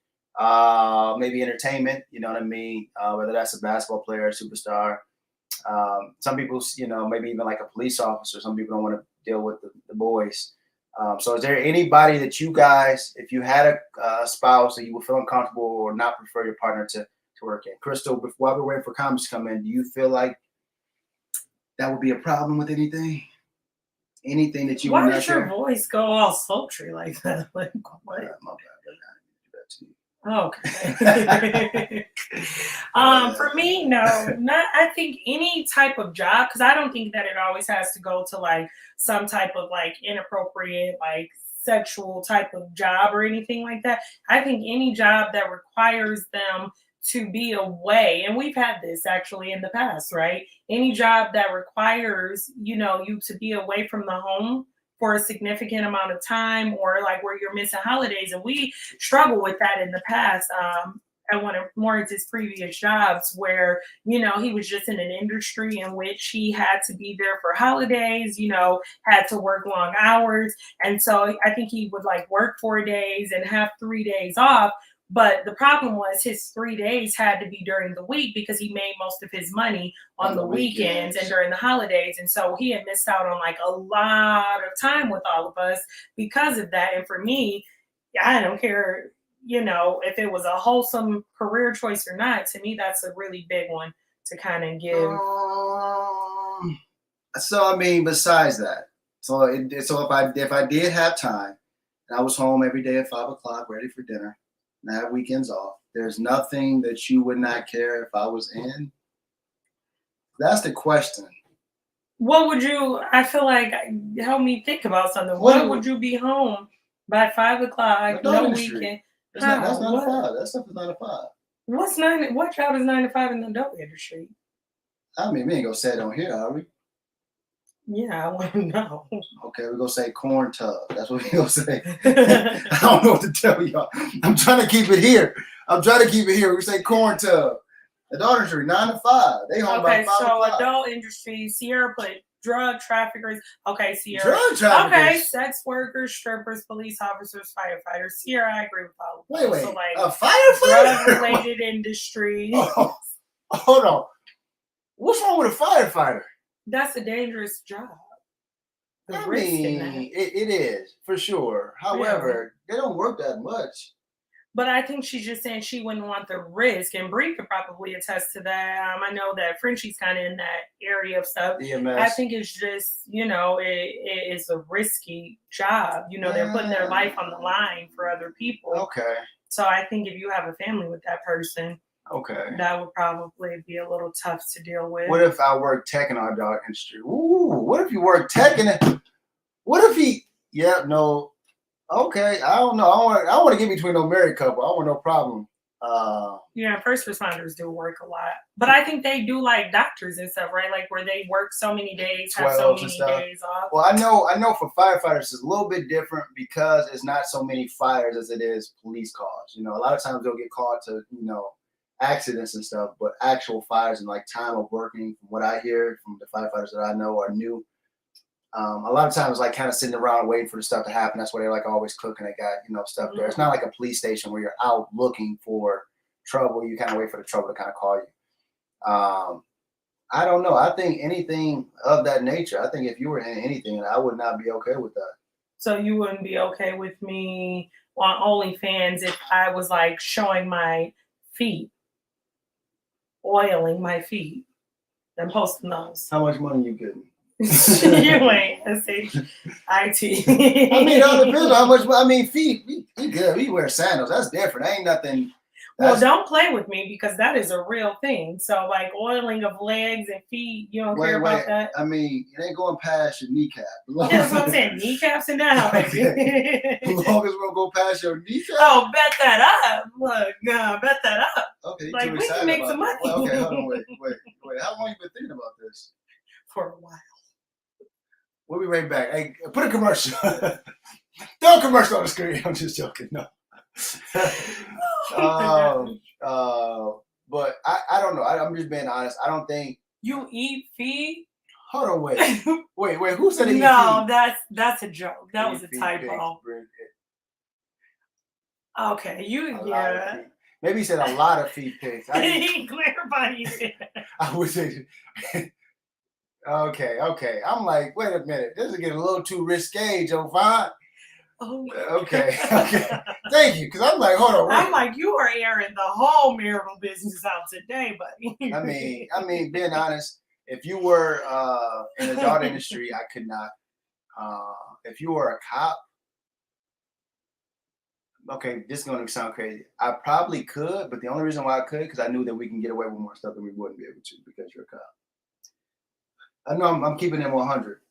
maybe entertainment. You know what I mean? Whether that's a basketball player, a superstar. Some people, maybe even like a police officer. Some people don't want to deal with the boys. So is there anybody that you guys, if you had a spouse that you would feel uncomfortable or not prefer your partner to work in? Crystal, while we're waiting for comments to come in, do you feel like that would be a problem with anything? Anything that you would not share? Why does your voice go all sultry like that? Like, what? My bad. Okay. For me, no, I think any type of job, because I don't think that it always has to go to like some type of like inappropriate, like sexual type of job or anything like that. I think any job that requires them to be away, and we've had this actually in the past, right? Any job that requires, you to be away from the home for a significant amount of time, or like where you're missing holidays. And we struggle with that in the past. At one of Lawrence's previous jobs where, he was just in an industry in which he had to be there for holidays, had to work long hours. And so I think he would like work 4 days and have 3 days off. But the problem was his 3 days had to be during the week because he made most of his money on the weekends and during the holidays. And so he had missed out on like a lot of time with all of us because of that. And for me, I don't care, if it was a wholesome career choice or not. To me, that's a really big one to kind of give. So, I mean, besides that, so if I did have time and I was home every day at 5 o'clock ready for dinner, and I have weekends off, there's nothing that you would not care if I was in? That's the question. What would you, I feel like, help me think about something. What would you be home by 5 o'clock, no weekend? That's 9 to 5. That stuff is 9 to 5. What job is 9 to 5 in the adult industry? I mean, we ain't gonna say it on here, are we? Yeah, I want to know. Okay, we're gonna say corn tub. That's what we're gonna say. I don't know what to tell y'all. I'm trying to keep it here. We say corn tub. Adult industry, 9 to 5. They home by 5 o'clock. So adult industry, Sierra put drug traffickers. Okay, Sierra. Drug traffickers. Okay, sex workers, strippers, police officers, firefighters. Sierra, I agree with all of them. Wait. So like a firefighter? drug-related industry. Oh, hold on. What's wrong with a firefighter? That's a dangerous job. I mean, it is, for sure. However, they don't work that much. But I think she's just saying she wouldn't want the risk. And Bree could probably attest to that. I know that Frenchie's kind of in that area of stuff. EMS. I think it's just, it's a risky job. They're putting their life on the line for other people. Okay. So I think if you have a family with that person, okay, that would probably be a little tough to deal with. What if I work tech in our dog industry? Ooh, what if you work tech in it? What if he? Yeah, no. Okay, I don't know. I want to get between no married couple. I want no problem. Yeah, first responders do work a lot, but I think they do like doctors and stuff, right? Like where they work so many days, have so 12s and many stuff. days off. Well, I know for firefighters it's a little bit different because it's not so many fires as it is police calls. You know, a lot of times they'll get called to, you know, accidents and stuff, but actual fires and like time of working, from what I hear from the firefighters that I know are new. A lot of times like kind of sitting around waiting for the stuff to happen. That's why they're like always cooking. They got, you know, stuff there. It's not like a police station where you're out looking for trouble. You kind of wait for the trouble to kind of call you. I don't know. I think anything of that nature, I think if you were in anything, I would not be okay with that. So you wouldn't be okay with me on OnlyFans if I was like showing my feet, oiling my feet, and posting those. How much money you getting? You ain't S-H-I-T. I mean, it all depends on how much. I mean, feet, we good. We wear sandals. That's different. Ain't nothing. Well, don't play with me because that is a real thing. So, like oiling of legs and feet, you don't care about that? I mean, it ain't going past your kneecap. That's what I'm saying. Kneecaps and down. Okay. As long as we'll go past your kneecap. Oh, bet that up. Look, bet that up. Okay, like we can make some money. Well, okay, hold on, wait. How long you been thinking about this? For a while. We'll be right back. Hey, put a commercial. Throw a commercial on the screen. I'm just joking. No. But I don't know. I'm just being honest. I don't think you eat feet. Hold on, wait. Who said it? No, that's a joke. That was a typo. Okay, yeah. Maybe he said a lot of feet pics. He clarified. He said. I would say. Okay. I'm like, wait a minute. This is getting a little too risque, Joe Fine. Oh. Okay. Thank you. Because I'm like, hold on. I'm like, you are airing the whole marital business out today, buddy. I mean, being honest, if you were in the adult industry, I could not. If you were a cop, okay, this is going to sound crazy. I probably could, but the only reason why I could, because I knew that we can get away with more stuff than we wouldn't be able to because you're a cop. I know I'm keeping it 100.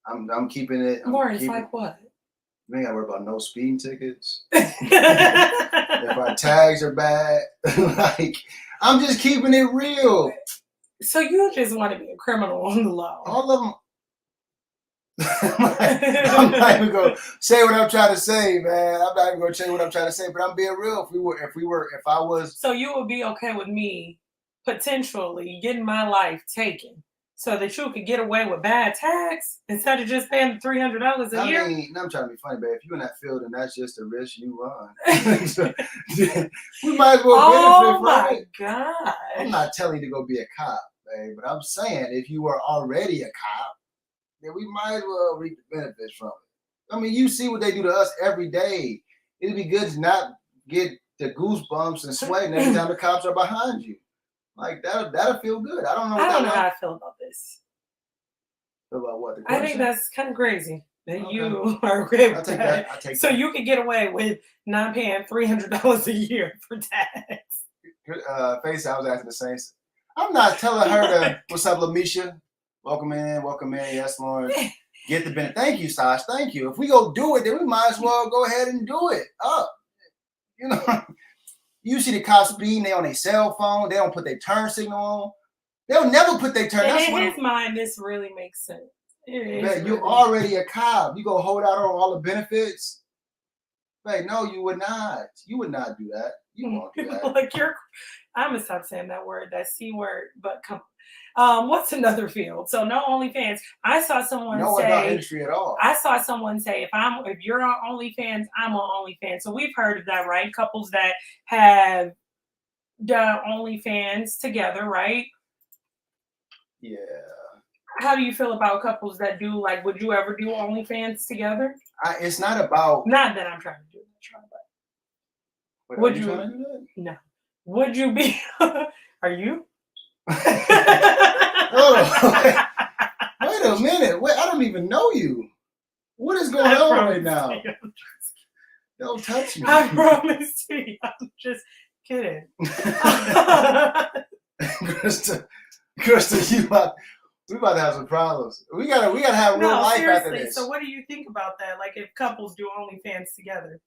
I'm keeping it. Lawrence, like what? You ain't got to worry about no speeding tickets. If our tags are bad, like I'm just keeping it real. So you just want to be a criminal on the low? All of them. I'm not even gonna say what I'm trying to say, man. I'm not even gonna say what I'm trying to say, but I'm being real. If I was. So you would be okay with me potentially getting my life taken so that you could get away with bad tax instead of just paying $300 a year? I mean, I'm trying to be funny, but if you're in that field and that's just a risk you run, we might as well benefit from it. Oh my God. I'm not telling you to go be a cop, babe, but I'm saying if you were already a cop, then we might as well reap the benefits from it. I mean, you see what they do to us every day. It'd be good to not get the goosebumps and sweating every time the cops are behind you. Like that'll feel good. I don't know. I don't know how I feel about this. Feel about what? I think that's kind of crazy that you are okay with that. I take so that. You could get away with not paying $300 a year for tax. Face, I was asking the same. I'm not telling her to. What's up, Lamisha? Welcome in. Yes, Lauren. Get the benefit. Thank you, Sash. Thank you. If we go do it, then we might as well go ahead and do it. You know. You see the cops speeding, they on their cell phone, they don't put their turn signal on. They'll never put their turn. And in his mind, this really makes sense. You're already a cop. You gonna hold out on all the benefits? Hey, no, you would not. You would not do that. You won't do that. Like I'm gonna stop saying that word, that C word, but come on. What's another field? So no OnlyFans. I saw someone say no industry at all. I saw someone say if you're on OnlyFans, I'm on OnlyFans. So we've heard of that, right? Couples that have done OnlyFans together, right? Yeah. How do you feel about couples that do, like, would you ever do OnlyFans together? It's not about. Not that I'm trying to do that, but would you? Trying to do that? No. Would you be? Are you? Oh, wait a minute. I don't even know you. What is going on right now? Don't touch me. I promise you. I'm just kidding. Krista, we about to have some problems. We gotta have real life seriously. after this. So what do you think about that? Like if couples do OnlyFans together?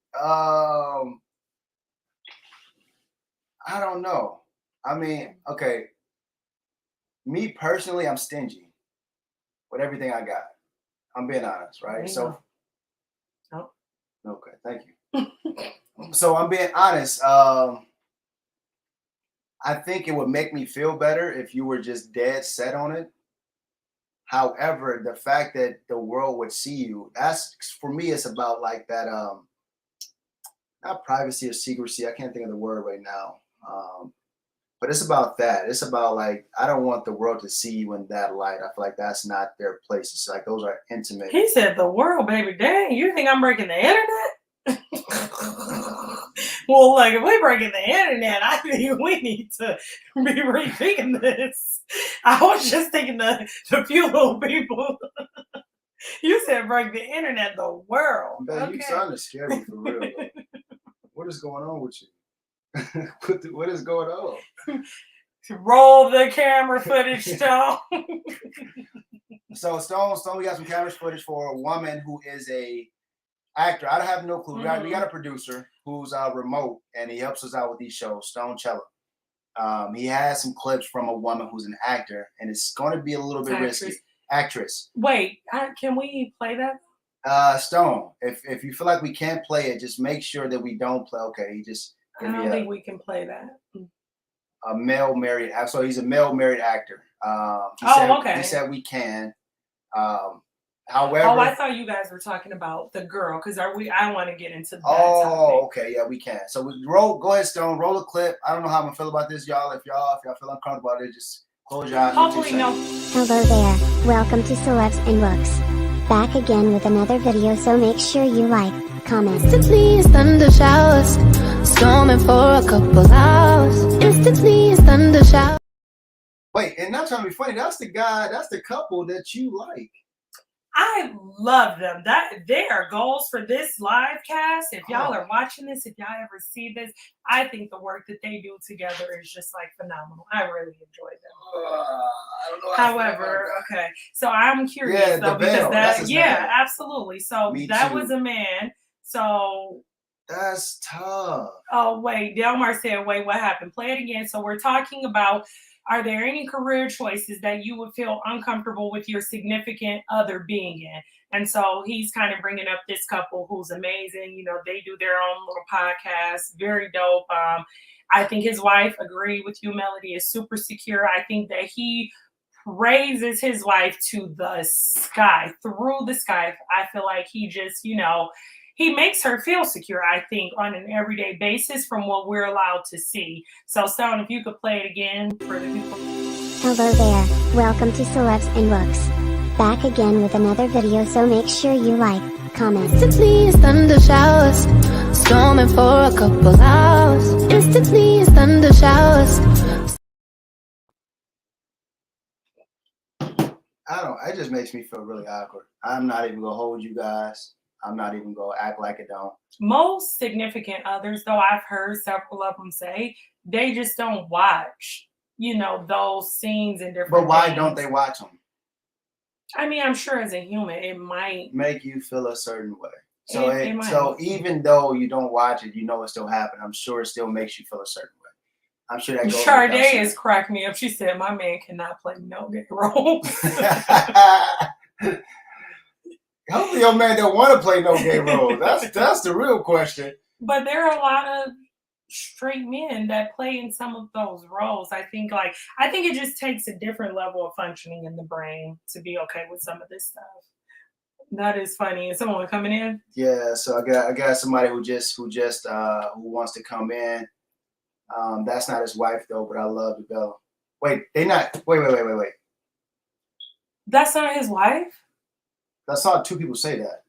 I don't know. I mean, okay. Me personally, I'm stingy with everything I got. I'm being honest, right? So, oh. Okay, thank you. So I'm being honest. I think it would make me feel better if you were just dead set on it. However, the fact that the world would see you, that's for me, it's about like that not privacy or secrecy. I can't think of the word right now. But it's about that. It's about like I don't want the world to see you in that light. I feel like that's not their place. It's like those are intimate. He said the world, baby. Dang, you think I'm breaking the internet? Well, like if we're breaking the internet, I think we need to be rethinking this. I was just thinking the few little people. You said break the internet, the world. Man, okay. You sounded scary for real. Though. What is going on with you? What is going on? Roll the camera footage, Stone. So Stone, we got some camera footage for a woman who is a actor. I have no clue. We got a producer who's remote, and he helps us out with these shows. Stone Cello. He has some clips from a woman who's an actor, and it's going to be a little bit risky. Actress. Wait, can we play that? Stone, if you feel like we can't play it, just make sure that we don't play. Okay, he just. I don't think we can play that. A male married, so he's a male married actor. Okay. He said we can. However, I thought you guys were talking about the girl because I want to get into that. Okay, yeah, we can. So we roll. Go ahead, Stone. Roll a clip. I don't know how I'm gonna feel about this, y'all. If y'all feel uncomfortable about it, just close your eyes. Hopefully, no. Hello there. Welcome to Celebs and Looks. Back again with another video, so make sure you like, comment. Instantly it's thunder showers, storming for a couple hours. Instantly it's thunder showers. Wait, and not trying to be funny. That's the guy. That's the couple that you like. I love them. They are goals for this live cast. If y'all are watching this, if y'all ever see this, I think the work that they do together is just like phenomenal. I really enjoy them. I don't know. However, okay, so I'm curious though because that's name. Absolutely. So that was a man. So that's tough. Oh wait, Delmar said, "Wait, what happened? Play it again." So we're talking about. Are there any career choices that you would feel uncomfortable with your significant other being in? And so he's kind of bringing up this couple who's amazing. You know, they do their own little podcast, very dope. I think his wife, agree with you, Melody, is super secure. I think that he raises his wife to the sky, through the sky. I feel like he just, he makes her feel secure, I think, on an everyday basis from what we're allowed to see. So, Stone, if you could play it again for the people. Hello there. Welcome to Celebs and Looks. Back again with another video, so make sure you like, comment. Instantly it's thunder showers, storming for a couple hours. Instantly it's thunder showers. It just makes me feel really awkward. I'm not even gonna hold you guys. I'm not even gonna act like it don't. Most significant others, though, I've heard several of them say they just don't watch, those scenes in different. But why things. don't they watch them? I mean, I'm sure as a human, it might make you feel a certain way. So, so even though you don't watch it, it still happened. I'm sure it still makes you feel a certain way. I'm sure that goes. Sade is cracked me up. She said, "My man cannot play no gay roles." Hopefully your man don't want to play no gay roles. That's the real question. But there are a lot of straight men that play in some of those roles. I think it just takes a different level of functioning in the brain to be okay with some of this stuff. That is funny. Is someone coming in? Yeah, so I got somebody who wants to come in. That's not his wife though, but I love the bell. Wait. That's not his wife? I saw two people say that.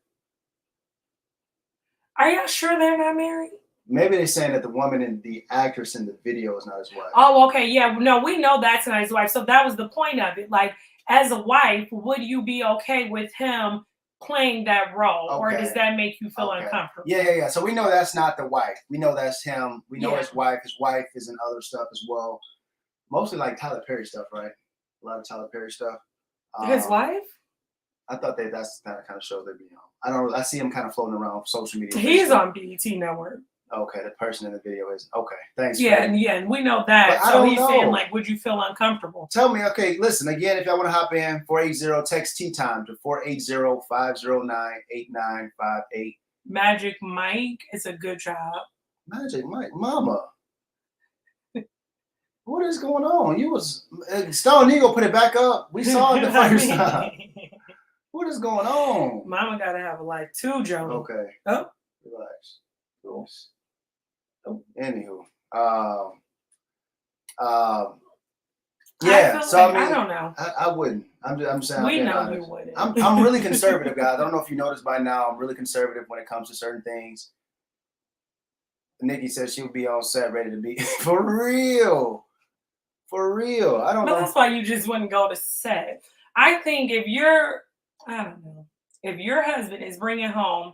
Are y'all sure they're not married? Maybe they're saying that the woman and the actress in the video is not his wife. Oh, okay. Yeah. No, we know that's not his wife. So that was the point of it. Like, as a wife, would you be okay with him playing that role? Okay. Or does that make you feel uncomfortable? Yeah. So we know that's not the wife. We know that's him. We know his wife. His wife is in other stuff as well. Mostly like Tyler Perry stuff, right? A lot of Tyler Perry stuff. His wife? I thought that's the kind of show they'd be on. I don't know. I see him kind of floating around social media. He's on BET Network. Okay, the person in the video is okay. Thanks. Yeah, Freddie. and we know that. But I So don't he's know. saying, like, would you feel uncomfortable? Tell me, okay, listen, again, if y'all want to hop in, 480, text Tea Time to 480-509-8958. Magic Mike is a good job. Magic Mike, mama. What is going on? You was Stone Eagle put it back up. We saw it the first time. What is going on? Mama gotta have a life too, Joe. Okay. Oh. Relax. Cool. Anywho. Yeah. So like, I mean, I don't know. I wouldn't. I'm saying. We know honest. you wouldn't. I'm really conservative, guys. I don't know if you noticed by now. I'm really conservative when it comes to certain things. Nikki said she would be on set ready to be for real. For real. I don't know. That's why you just wouldn't go to set. I think if your husband is bringing home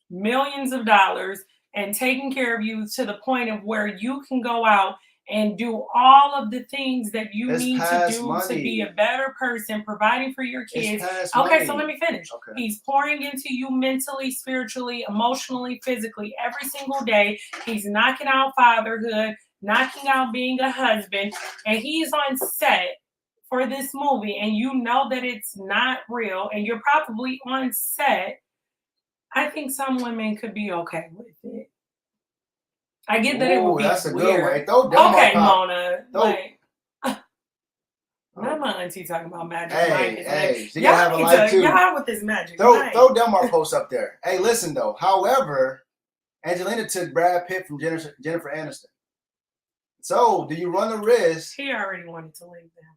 millions of dollars and taking care of you to the point of where you can go out and do all of the things that you need to do to be a better person, providing for your kids. Okay, so let me finish. Okay. He's pouring into you mentally, spiritually, emotionally, physically every single day. He's knocking out fatherhood, knocking out being a husband, and he's on set for this movie, and you know that it's not real, and you're probably on set. I think some women could be okay with it. I get that it would be that's a weird. good way. Okay, Mona. Throw. Like, not my auntie talking about magic. Hey, you gotta have a life too. Y'all with this magic. Throw Delmar post up there. Hey, listen though. However, Angelina took Brad Pitt from Jennifer Aniston. So, do you run the risk? He already wanted to leave them.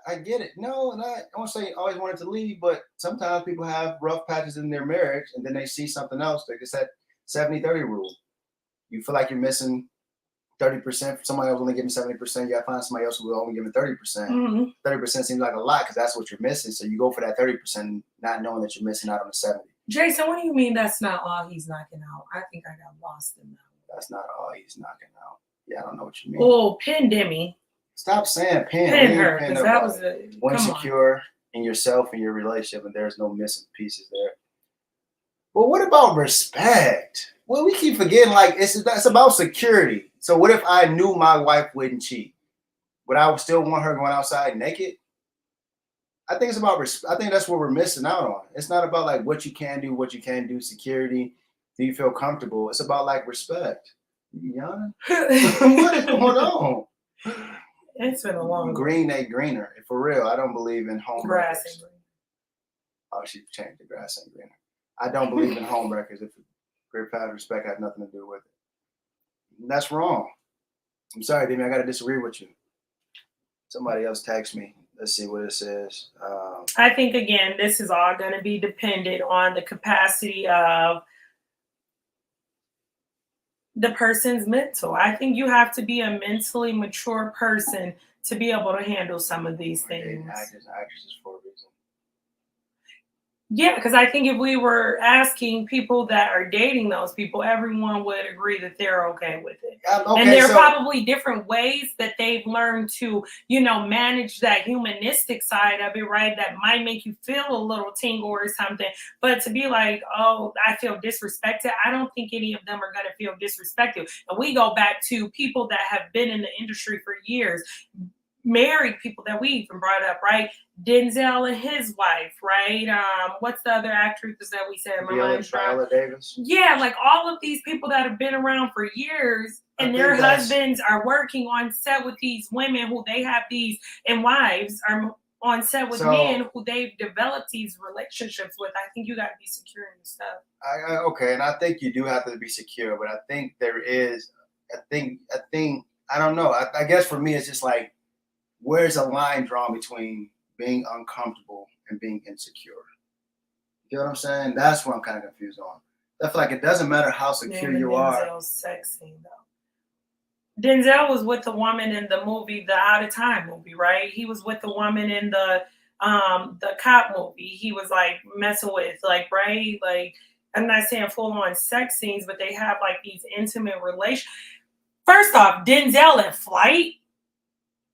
I get it. No, and I won't say he always wanted to leave, but sometimes people have rough patches in their marriage, and then they see something else. Like it's that 70-30 rule. You feel like you're missing 30%. Somebody else only giving 70%. You got to find somebody else who will only giving 30%. Mm-hmm. 30% seems like a lot because that's what you're missing. So you go for that 30%, not knowing that you're missing out on the 70. Jason, what do you mean that's not all he's knocking out? I think I got lost in that. That's not all he's knocking out. Yeah, I don't know what you mean. Oh, pin Demi. Stop saying pin. Pin her, because that was when secure in yourself and your relationship, and there's no missing pieces there. Well, what about respect? Well, we keep forgetting, like, it's about security. So what if I knew my wife wouldn't cheat? Would I still want her going outside naked? I think it's about I think that's what we're missing out on. It's not about like what you can do, security. Do you feel comfortable? It's about like respect. You yawning? What is going on? It's been a long green ain't greener. For real, I don't believe in home grass records. ain't green. Oh, she changed the grass ain't greener. I don't believe in home records. If great power and respect had nothing to do with it. And that's wrong. I'm sorry, Demi. I got to disagree with you. Somebody else text me. Let's see what it says. I think, again, this is all going to be dependent on the capacity of the person's mental. I think you have to be a mentally mature person to be able to handle some of these things. Actresses for a reason. Yeah, because I think if we were asking people that are dating those people, everyone would agree that they're okay with it. Okay, and there are probably different ways that they've learned to, manage that humanistic side of it, right? That might make you feel a little tingle or something. But to be like, oh, I feel disrespected, I don't think any of them are going to feel disrespected. And we go back to people that have been in the industry for years, married people that we even brought up, right? Denzel and his wife, right? What's the other actress that we said? Viola Davis. Yeah, like all of these people that have been around for years, and their husbands are working on set with these women who they have these, and wives are on set with men who they've developed these relationships with. I think you got to be secure in your stuff. Okay, and I think you do have to be secure, but I think there is, I don't know. I guess for me, it's just like, where's a line drawn between being uncomfortable and being insecure? You know what I'm saying? That's what I'm kind of confused on. I feel like it doesn't matter how secure you are. Denzel's sex scene, though. Denzel was with the woman in the movie, the Out of Time movie, right? He was with the woman in the cop movie. He was like messing with, like, right? Like, I'm not saying full on sex scenes, but they have like these intimate relations. First off, Denzel in Flight.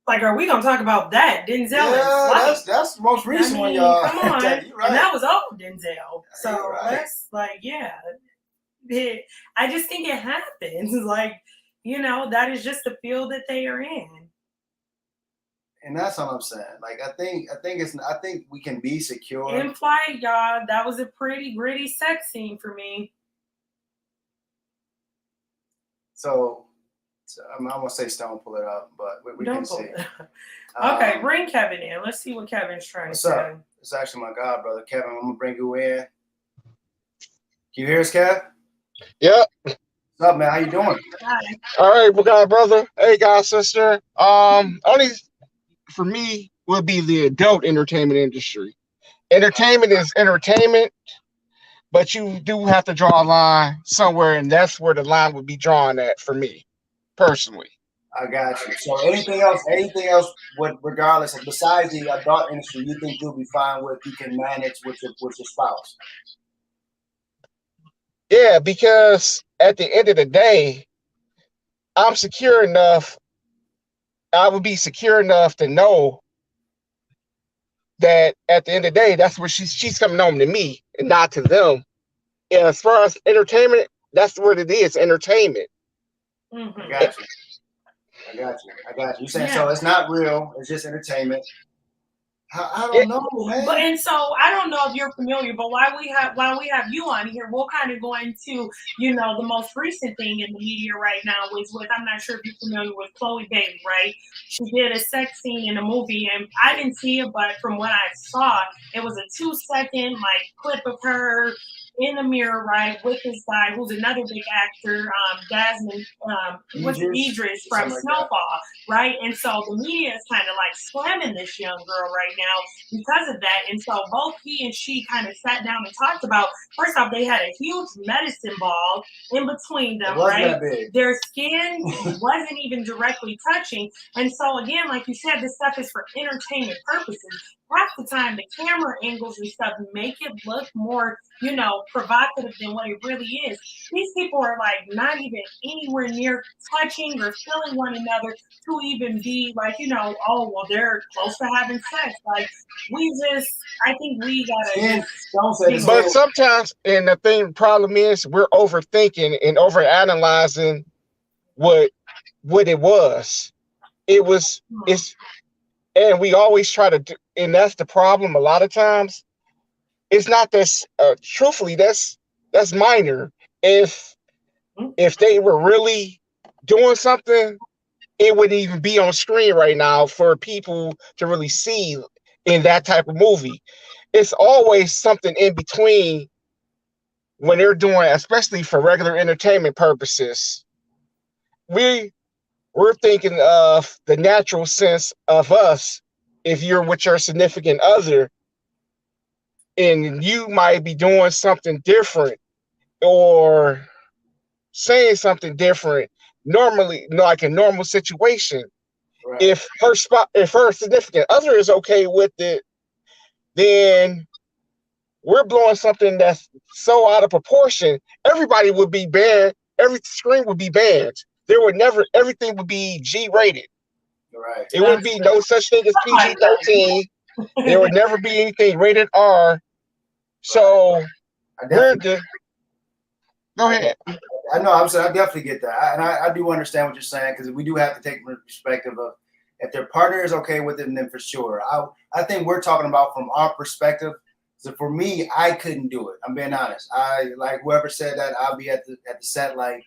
Like, are we gonna talk about that? Denzel in Flight. That's the most recent one, y'all. Come on. You're right. And that was old Denzel. So right. that's like, yeah. I just think it happens. Like, you know, that is just the field that they are in. And that's what I'm saying. Like, I think we can be secure. In flight, y'all, that was a pretty gritty sex scene for me. So I'm gonna say Stone pull it up, but we can see. Okay, bring Kevin in. Let's see what Kevin's trying to say. What's up? It's actually my god brother, Kevin. I'm gonna bring you in. Can you hear us, Kev? Yep. What's up, man? How you doing? Hi. All right, well, God, brother. Hey, God, sister. Only for me would be the adult entertainment industry. Entertainment is entertainment, but you do have to draw a line somewhere, and that's where the line would be drawn at for me, personally. I got you. So anything else, regardless of besides the adult industry, you think you'll be fine with? You can manage with your spouse. Yeah, because at the end of the day, I'm secure enough. I would be secure enough to know that at the end of the day, that's where she's coming home to me and not to them. Yeah, as far as entertainment, that's what it is, entertainment. Mm-hmm. I got you. You saying so it's not real, it's just entertainment. I don't know, man. But and so I don't know if you're familiar, but while we have you on here, we'll kind of go into, you know, the most recent thing in the media right now was with, I'm not sure if you're familiar with Chloe Bailey, right? She did a sex scene in a movie, and I didn't see it, but from what I saw, it was a 2-second like clip of her in the mirror, right, with this guy who's another big actor, Desmond, Idris from Snowfall, right? And so the media is kind of like slamming this young girl right now because of that. And so both he and she kind of sat down and talked about, first off, they had a huge medicine ball in between them, right? Their skin wasn't even directly touching. And so again, like you said, this stuff is for entertainment purposes. Half the time, the camera angles and stuff make it look more, you know, provocative than what it really is. These people are like not even anywhere near touching or feeling one another to even be like, you know, oh, well, they're close to having sex. Like, I think we gotta. But sometimes, and the problem is, we're overthinking and overanalyzing what it was. And we always try to do, and that's the problem. A lot of times, it's not this. Truthfully, that's minor. If they were really doing something, it wouldn't even be on screen right now for people to really see in that type of movie. It's always something in between when they're doing, especially for regular entertainment purposes. We're thinking of the natural sense of us. If you're with your significant other and you might be doing something different or saying something different, normally, like a normal situation, right. If her significant other is okay with it, then we're blowing something that's so out of proportion. Everybody would be banned. Every screen would be banned. Everything would be G-rated. Right. It wouldn't be no such thing as PG-13. There would never be anything rated R. So go ahead. I know. I definitely get that, and I do understand what you're saying, because we do have to take the perspective of if their partner is okay with it, then for sure. I think we're talking about from our perspective. So for me, I couldn't do it. I'm being honest. I like whoever said that. I'll be at the set like,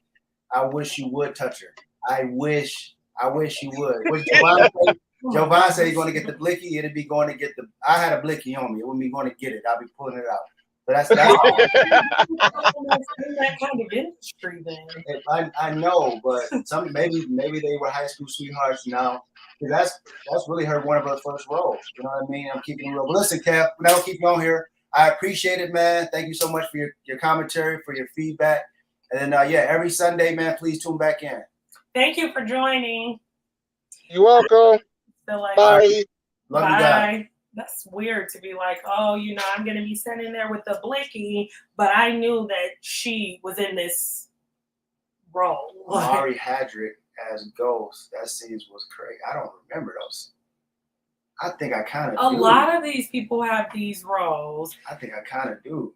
I wish you would touch her. I wish you would. Jovan said he's going to get the blicky. It'd be going to get the. I had a blicky on me. It wouldn't be going to get it. I'll be pulling it out. But that's that kind of industry then. I know, but maybe they were high school sweethearts now. That's really one of her first roles. You know what I mean? I'm keeping it real. But listen, Kev, I don't keep you on here. I appreciate it, man. Thank you so much for your commentary, for your feedback. And then every Sunday, man, please tune back in. Thank you for joining. You're welcome. Bye. Love you guys. That's weird to be like, oh, you know, I'm going to be sitting there with the blicky, but I knew that she was in this role. Mari Hadrick as Ghost. That scene was crazy. I don't remember those. I think I kind of do. A lot of these people have these roles. I think I kind of do.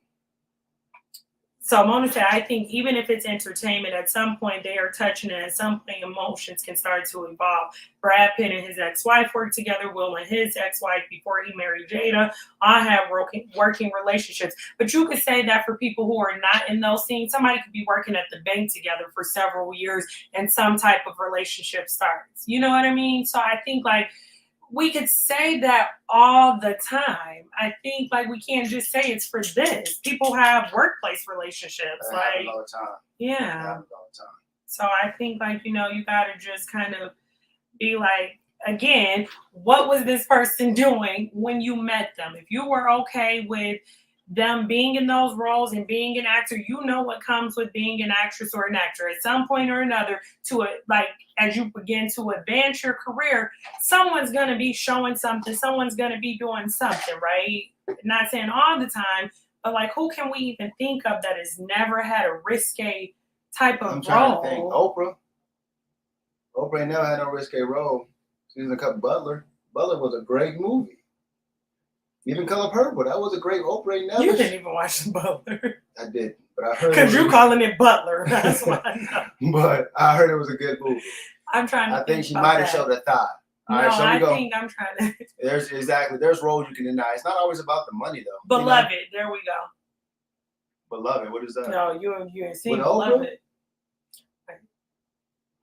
So Mona said, I think even if it's entertainment, at some point they are touching it. At some point, emotions can start to evolve. Brad Pitt and his ex-wife worked together. Will and his ex-wife, before he married Jada, all have working relationships. But you could say that for people who are not in those scenes, somebody could be working at the bank together for several years and some type of relationship starts. You know what I mean? So I think like we could say that all the time. I think like we can't just say it's for this. People have workplace relationships. That happens all the time. Yeah. That happens all the time. So I think like, you know, you gotta just kind of be like, again, what was this person doing when you met them? If you were okay with them being in those roles and being an actor, you know what comes with being an actress or an actor. At some point or another, like as you begin to advance your career, someone's gonna be showing something, someone's gonna be doing something, right? Not saying all the time, but like who can we even think of that has never had a risque type of I'm trying role? to think. Oprah ain't never had no risque role. She was in a couple Butler. Butler was a great movie. Even Color Purple, that was a great Oprah. Never. You didn't even watch the Butler. I didn't, but I heard. Because you're calling it Butler. That's why I know. But I heard it was a good movie. I'm trying to. I think she might have showed a thigh. No, All right, so I we go. think I'm trying to. There's roles you can deny. It's not always about the money though. Beloved, there we go. Beloved, what is that? No, you ain't seen With Oprah? Beloved.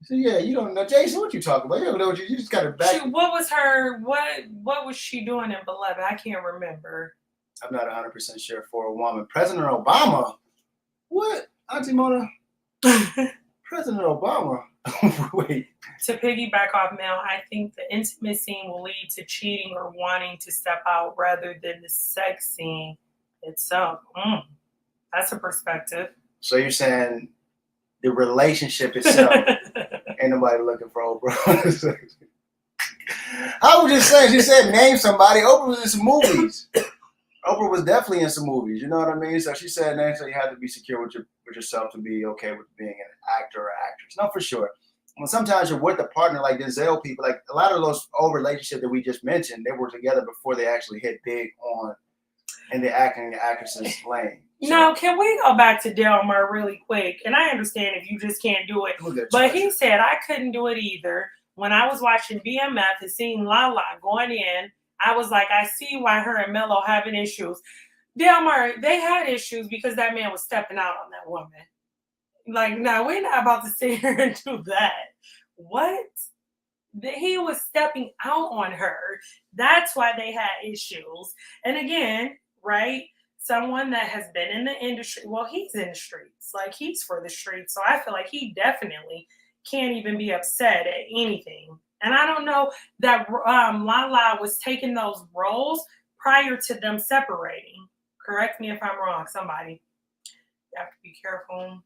So yeah, you don't know, Jason. What you talking about? You don't know what you just got to back. What was she doing in Beloved? I can't remember. I'm not 100% sure for a woman. President Obama. What? Auntie Mona? President Obama. Wait. To piggyback off Mel, I think the intimate scene will lead to cheating or wanting to step out rather than the sex scene itself. That's a perspective. So you're saying the relationship itself, ain't nobody looking for Oprah. I was just saying, she said name somebody. Oprah was in some movies. Oprah was definitely in some movies, you know what I mean? So she said name, so you had to be secure with yourself to be okay with being an actor or actress. No, for sure. Well, sometimes you're with a partner like Denzel people, like a lot of those old relationships that we just mentioned, they were together before they actually hit big on in the acting and actresses lane. So, No, can we go back to Delmar really quick? And I understand if you just can't do it. But he said, I couldn't do it either. When I was watching BMF and seeing Lala going in, I was like, I see why her and Mello having issues. Delmar, they had issues because that man was stepping out on that woman. Like, no, we're not about to sit here and do that. What? He was stepping out on her. That's why they had issues. And again, right? Someone that has been in the industry, well, he's in the streets. Like, he's for the streets. So I feel like he definitely can't even be upset at anything. And I don't know that Lala was taking those roles prior to them separating. Correct me if I'm wrong, somebody. You have to be careful.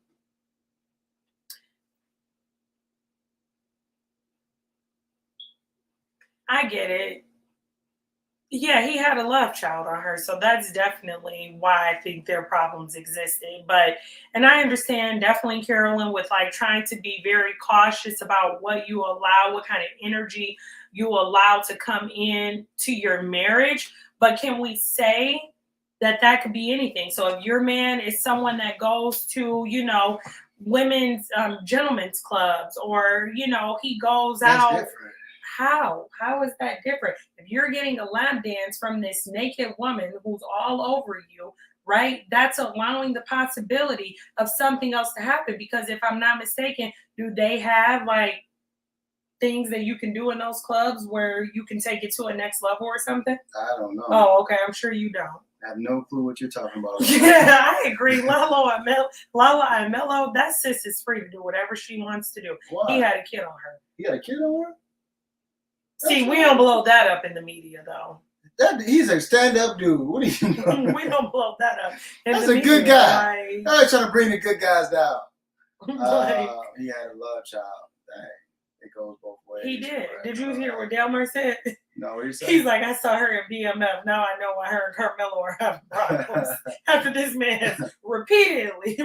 I get it. Yeah, he had a love child on her. So that's definitely why I think their problems existed. And I understand definitely, Carolyn, with like trying to be very cautious about what you allow, what kind of energy you allow to come in to your marriage. But can we say that could be anything? So if your man is someone that goes to, women's gentlemen's clubs, or, he goes that's out. different. How is that different? If you're getting a lap dance from this naked woman who's all over you, right? That's allowing the possibility of something else to happen. Because if I'm not mistaken, do they have like things that you can do in those clubs where you can take it to a next level or something? I don't know. Oh, okay. I'm sure you don't. I have no clue what you're talking about. Yeah, I agree. Lala and Mello, that sis is free to do whatever she wants to do. Why? He had a kid on her. He had a kid on her? See, we don't blow that up in the media, though. He's a stand-up dude. What do you know? We don't blow that up. That's a good guy. I'm not trying to bring the good guys down. He had a love child. Dang. It goes both ways. He did. Did you hear what Delmar said? No, what he said? He's like, I saw her in BMF. Now I know why her and Carmelo are having problems. After this man repeatedly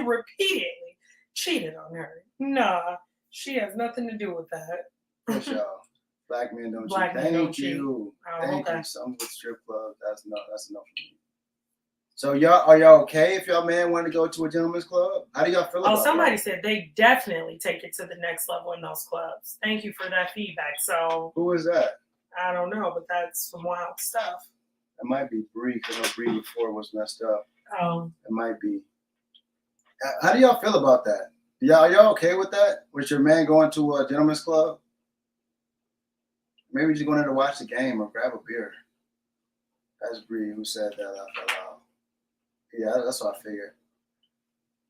cheated on her. Nah, she has nothing to do with that. Yes, y'all. Black men don't Black cheat. men don't Thank you. Oh, Thank okay. you. Something with strip club. That's enough for me. So are y'all okay if y'all man wanted to go to a gentleman's club? How do y'all feel about somebody that? said they definitely take it to the next level in those clubs. Thank you for that feedback. So Who is that? I don't know, but that's some wild stuff. It might be Bree, because I know Bree before was messed up. It might be. How do y'all feel about that? Are y'all okay with that? With your man going to a gentleman's club? Maybe just going there to watch the game or grab a beer. That's Bree who said that out loud. Yeah, that's what I figured.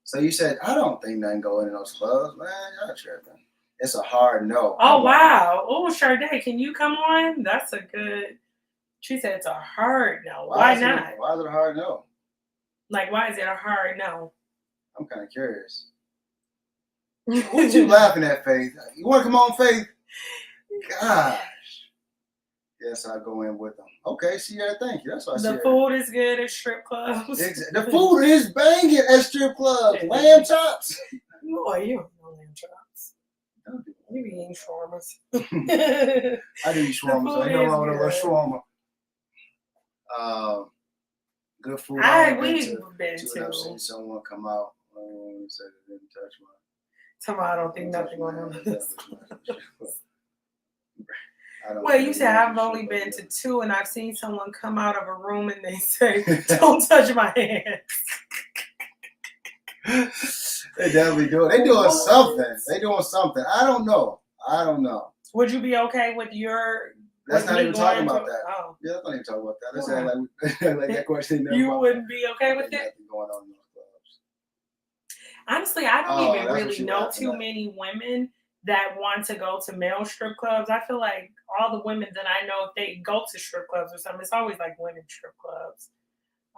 So you said, I don't think nothing going in those clubs. Man, y'all tripping. It's a hard no. Oh, wow. Oh, Sade, can you come on? That's a good. She said it's a hard no. Why not? Why is it a hard no? Like, why is it a hard no? I'm kind of curious. What you laughing at, Faith? You want to come on, Faith? Gosh. Yes, I go in with them. Okay, see that? Thank you. That's what I said. The food is good at strip clubs. The food is banging at strip clubs. Yeah. Lamb chops. Boy, you don't know lamb chops. You be eating shawarmas. I do eat shawarma, so I know I want to shawarma. Good food. We've been to. I've seen someone come out and said it didn't touch my. Somehow I don't think nothing going on. Well, you said I've only been to 2, and I've seen someone come out of a room and they say, "Don't touch my hand." They definitely do it. They doing something. They doing something. I don't know. Would you be okay with your? Let's not even talk about that. Oh. Yeah, let's not even talk about that. Let's act like that question. You wouldn't be okay with it? Going on in those clubs. Honestly, I don't even really know too many women that want to go to male strip clubs. I feel like all the women that I know, if they go to strip clubs or something, it's always like women strip clubs.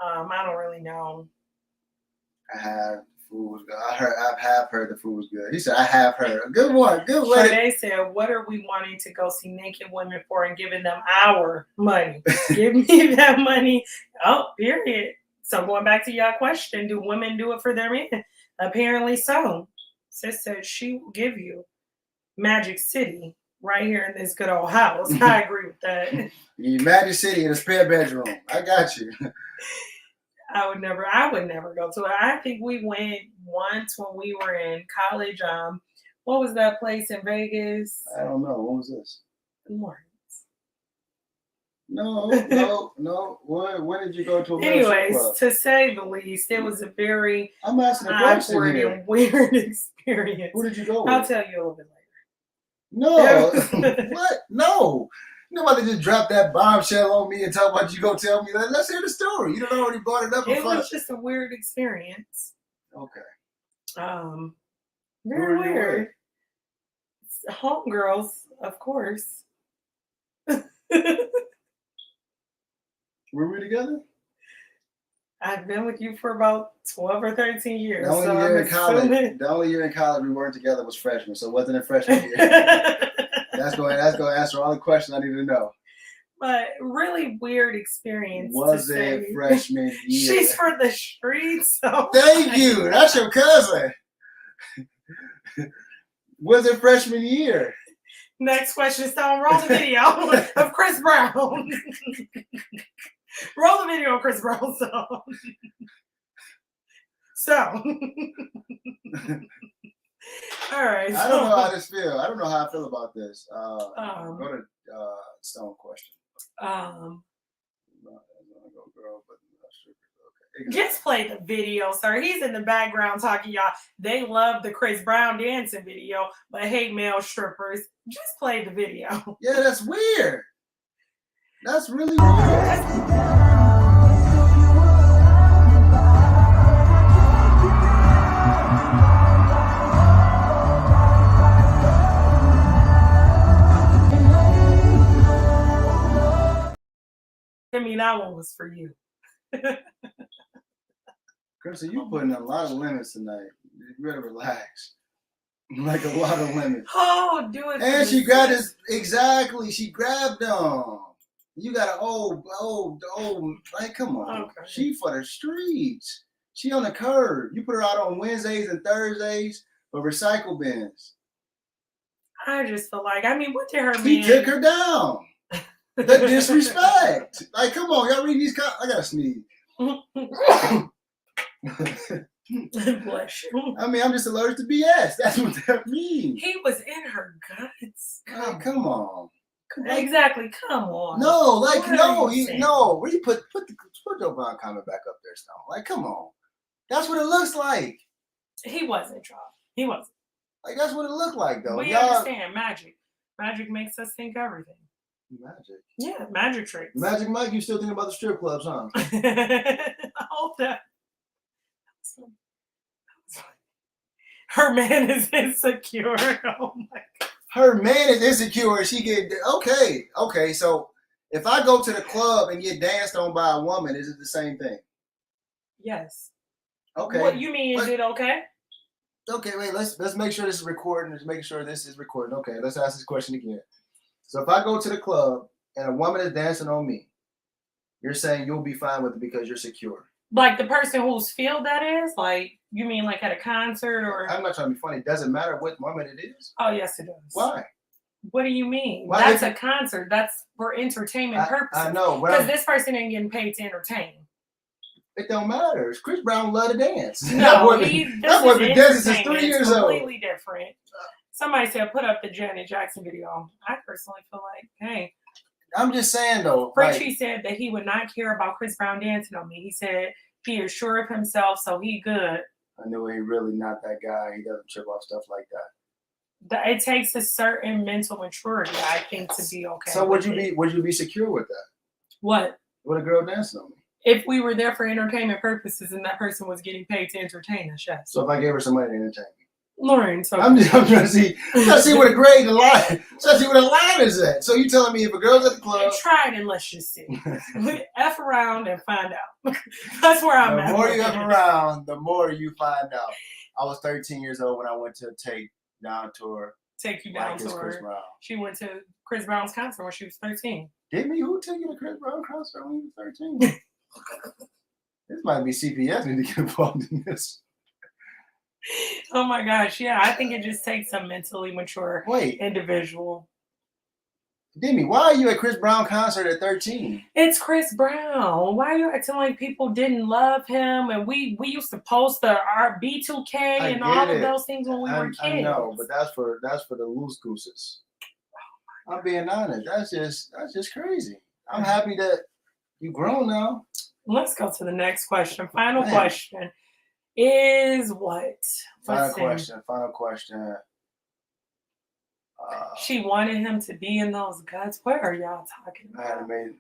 I don't really know. I have food was good. I have heard the food was good. He said I have heard. Good one. Good way. They said, what are we wanting to go see naked women for and giving them our money? Give me that money. Oh, period. So going back to your question, do women do it for their men? Apparently so. Sis said she will give you Magic City right here in this good old house. I agree with that. Magic City in a spare bedroom. I got you. I would never go to it. I think we went once when we were in college. What was that place in Vegas? I don't know. What was this? Lawrence. No. When did you go to a Anyways, to say the least, it was a very awkward and weird experience. Who did you go with? I'll tell you a little bit later. No. What? No. Nobody just dropped that bombshell on me and talk about you go tell me that. Let's hear the story. You don't already brought it up. It was just a weird experience. Okay. Very weird. Homegirls, of course. Were we together? I've been with you for about 12 or 13 years. The only year in college we weren't together was freshman, so it wasn't a freshman year. That's going to answer all the questions I need to know. But really weird experience. Was it freshman year? She's for the streets. So thank you. That's your cousin. Was it freshman year? Next question. So roll the video of Chris Brown. Roll the video of Chris Brown song. So. All right. I don't know how this feels. I don't know how I feel about this. Go to Stone question. Just play the video, sir. He's in the background talking, y'all. They love the Chris Brown dancing video, but hate male strippers. Just play the video. Yeah, that's weird. That's really weird. I mean, that one was for you. Chris, you putting a lot of limits tonight. You better relax. Like a lot of limits. Oh, do it. And she grabbed his, exactly. She grabbed them. You got an old, like, come on. Okay. She for the streets. She on the curb. You put her out on Wednesdays and Thursdays for recycle bins. I just feel like, I mean, what did her man? He took her down. The disrespect. Like, come on, y'all read these. I gotta sneeze. Bless you. I mean, I'm just allergic to BS. That's what that means. He was in her guts. Like, come on. Exactly. Come on. No, like What no, are you you saying? no. Where you put your Brown comment back up there, Stone? Like, come on. That's what it looks like. He wasn't, y'all. He wasn't. Like that's what it looked like, though. We Y'all understand magic. Magic makes us think everything. magic. Yeah, magic tricks. Magic Mike, you still thinking about the strip clubs, huh? Hold that. Her man is insecure. Oh my God. Her man is insecure. She get okay. So if I go to the club and get danced on by a woman, is it the same thing? Yes. Okay. What you mean? Is it okay? Okay, wait. Let's make sure this is recording. Let's make sure this is recording. Okay, let's ask this question again. So if I go to the club and a woman is dancing on me, you're saying you'll be fine with it because you're secure. Like the person whose field that is? Like you mean like at a concert or? I'm not trying to be funny. It doesn't matter what woman it is. Oh yes, it does. Why? What do you mean? Why That's they- a concert. That's for entertainment purposes. I know, but Because this person ain't getting paid to entertain. it don't matter. Chris Brown love to dance. No, that boy been dancing since 3 years old. Completely different. Somebody said put up the Janet Jackson video. I personally feel like, hey. I'm just saying though. Frenchie said that he would not care about Chris Brown dancing on me. He said he is sure of himself, so he good. I knew he really not that guy. He doesn't trip off stuff like that. It takes a certain mental maturity, I think, to be okay. So would you be secure with that? What? With a girl dancing on me? If we were there for entertainment purposes and that person was getting paid to entertain us, yes. So if I gave her some money to entertain me? Lauren, so I'm trying to see where the grade, the line, trying to see where the line is at. So you telling me if a girl's at the club, try it and let's just see. F around and find out. That's where I'm at. The more you F around, the more you find out. I was 13 years old when I went to Take Down tour. Take you down Like to it's Chris her. Brown. She went to Chris Brown's concert when she was 13. Didn't me? Who took you to Chris Brown concert when you were 13? This might be CPS need to get involved in this. Oh my gosh, yeah. I think it just takes a mentally mature individual. Demi, why are you at Chris Brown concert at 13? It's Chris Brown. Why are you acting like people didn't love him? And we used to post our B2K and all of those things when we were kids. I know, but that's for the loose gooses. I'm being honest. That's just crazy. I'm happy that you grown now. Let's go to the next question. Final question is what? Final question. She wanted him to be in those guts. What are y'all talking about? I had made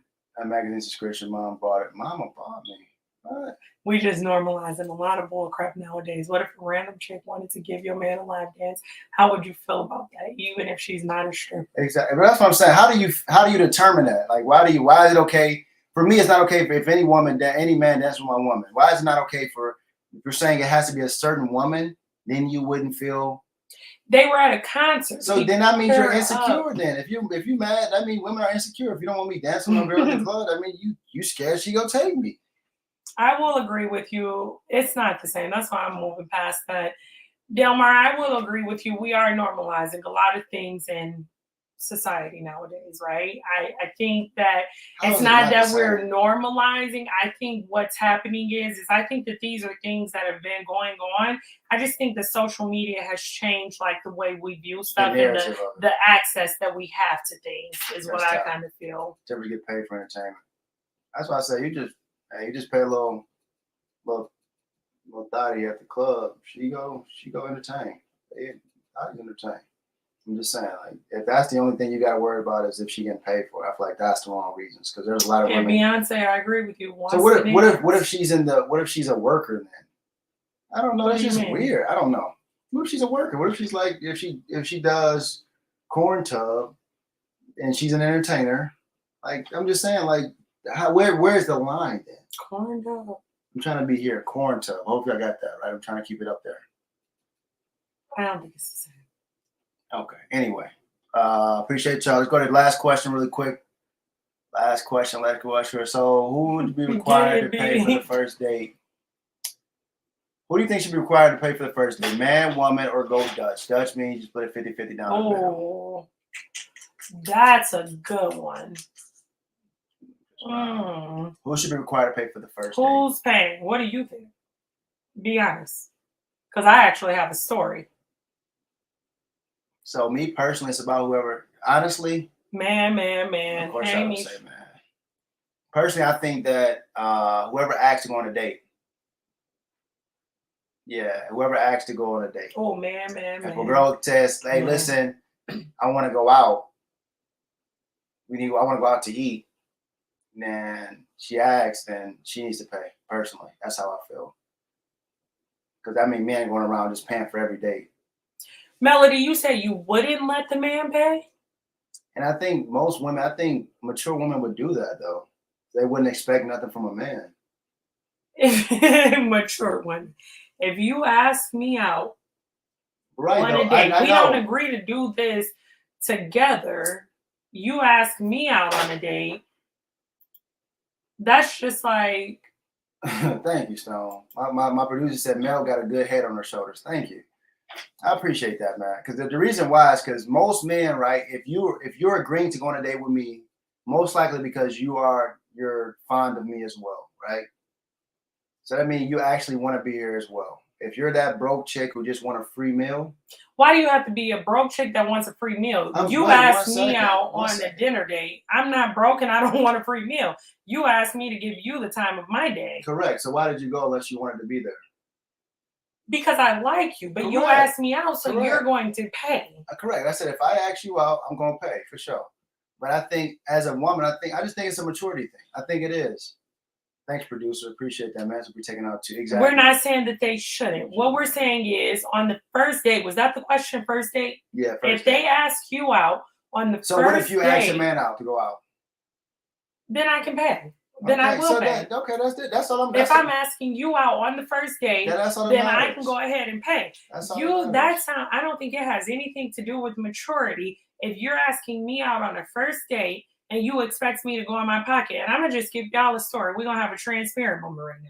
a magazine subscription. Mom bought it. Mama bought me. What? We just normalizing a lot of bull crap nowadays. What if a random chick wanted to give your man a live dance? How would you feel about that, even if she's not a stripper? Exactly. But that's what I'm saying. How do you determine that? Like, why is it okay? For me, it's not okay if any woman, any man dances with my woman. Why is it not okay if you're saying it has to be a certain woman, then you wouldn't feel. They were at a concert. So then that means you're insecure. Then if you mad, that means women are insecure. If you don't want me dancing with a girl in the club, I mean you scared she gonna take me. I will agree with you. It's not the same. That's why I'm moving past that. Delmar, I will agree with you. We are normalizing a lot of things in society nowadays, right? I think that it's not that we're normalizing. I think what's happening is I think that these are things that have been going on. I just think that social media has changed like the way we view stuff and the access that we have to things is what I kind of feel. To ever get paid for entertainment. That's why I say you just pay a little thotty at the club. She go entertain. I entertain. I'm just saying, like, if that's the only thing you got to worry about is if she getting paid for it, I feel like that's the wrong reasons because there's a lot of women. Beyonce, I agree with you. So what if she's a worker then? I don't know. That's just weird. I don't know. What if she's a worker? What if she's like if she does corn tub and she's an entertainer? Like I'm just saying, like where's the line then? Corn tub. I'm trying to be here. Corn tub. Hopefully I got that right. I'm trying to keep it up there. I don't think it's the same. Okay. Anyway, appreciate y'all. Let's go to the last question really quick. Last question. So who would be required to pay for the first date? Who do you think should be required to pay for the first date? Man, woman, or go Dutch? Dutch means you just put it 50-50 down the middle. Oh, that's a good one. Who should be required to pay for the first date? Who's paying? What do you think? Be honest. Because I actually have a story. So me personally, it's about whoever. Honestly, Man. of course Hey, I would me. say man. Personally, I think that whoever asks to go on a date. Yeah, whoever asks to go on a date. Oh, man. If a girl says, "Hey, Mhm. listen, I want to go out. I want to go out to eat," then she asks, then she needs to pay. Personally, that's how I feel. Because I mean, men going around just paying for every date. Melody, you said you wouldn't let the man pay? And I think most women, I think mature women would do that though. They wouldn't expect nothing from a man. Mature one. If you ask me out Right, on though. a date, I we know. don't agree to do this together. You ask me out on a date. That's just like, Thank you, Stone. My producer said Mel got a good head on her shoulders. Thank you. I appreciate that, man. Because the reason why is because most men, right? If you're agreeing to go on a date with me, most likely because you're fond of me as well, right? So that means you actually want to be here as well. If you're that broke chick who just want a free meal, why do you have to be a broke chick that wants a free meal? You wait, asked one me second, out one on a second. dinner date. I'm not broke and I don't want a free meal. You asked me to give you the time of my day. Correct. So why did you go unless you wanted to be there? Because I like you, but you Correct. asked me out, so Correct. you're going to pay. Correct. I said if I ask you out, I'm gonna pay for sure. But I think as a woman, I just think it's a maturity thing. I think it is. Thanks, producer. Appreciate that, man. So we're taking out too. Exactly. We're not saying that they shouldn't. What we're saying is on the first date, was that the question, first date? Yeah, first if date. they ask you out on the So first what if you date, ask your man out to go out? then I can pay. Then I will pay. That's it. That's all I'm. If I'm asking you out on the first date, that's all then that I can go ahead and pay. That's all I don't think it has anything to do with maturity. If you're asking me out on a first date and you expect me to go in my pocket, and I'm gonna just give y'all a story. We're gonna have a transparent moment right now.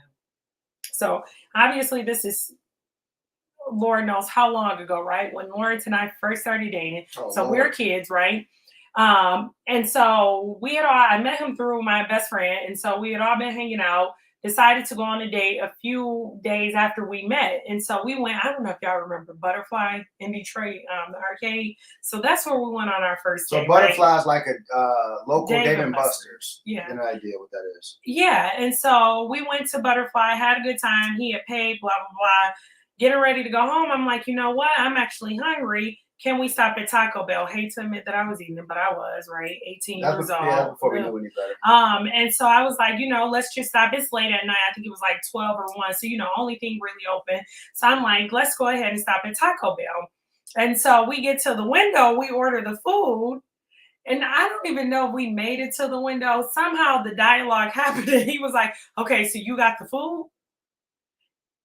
So obviously this is Lord knows how long ago, right? When Lawrence and I first started dating. So we're kids, right? And so I met him through my best friend. And so we had all been hanging out, decided to go on a date a few days after we met. And so we went, I don't know if y'all remember Butterfly in Detroit, the arcade. So that's where we went on our first date. So Butterfly is like a local Dave and Buster's. Buster's. Yeah. You have no idea what that is. Yeah. And so we went to Butterfly, had a good time. He had paid, blah, blah, blah. Getting ready to go home. I'm like, you know what? I'm actually hungry. Can we stop at Taco Bell? Hate to admit that I was eating, but I was, right? 18 years old. Yeah, before we knew any better. And so I was like, let's just stop. It's late at night. I think it was like 12 or 1. So, only thing really open. So I'm like, let's go ahead and stop at Taco Bell. And so we get to the window, we order the food. And I don't even know if we made it to the window. Somehow the dialogue happened and he was like, okay, so you got the food?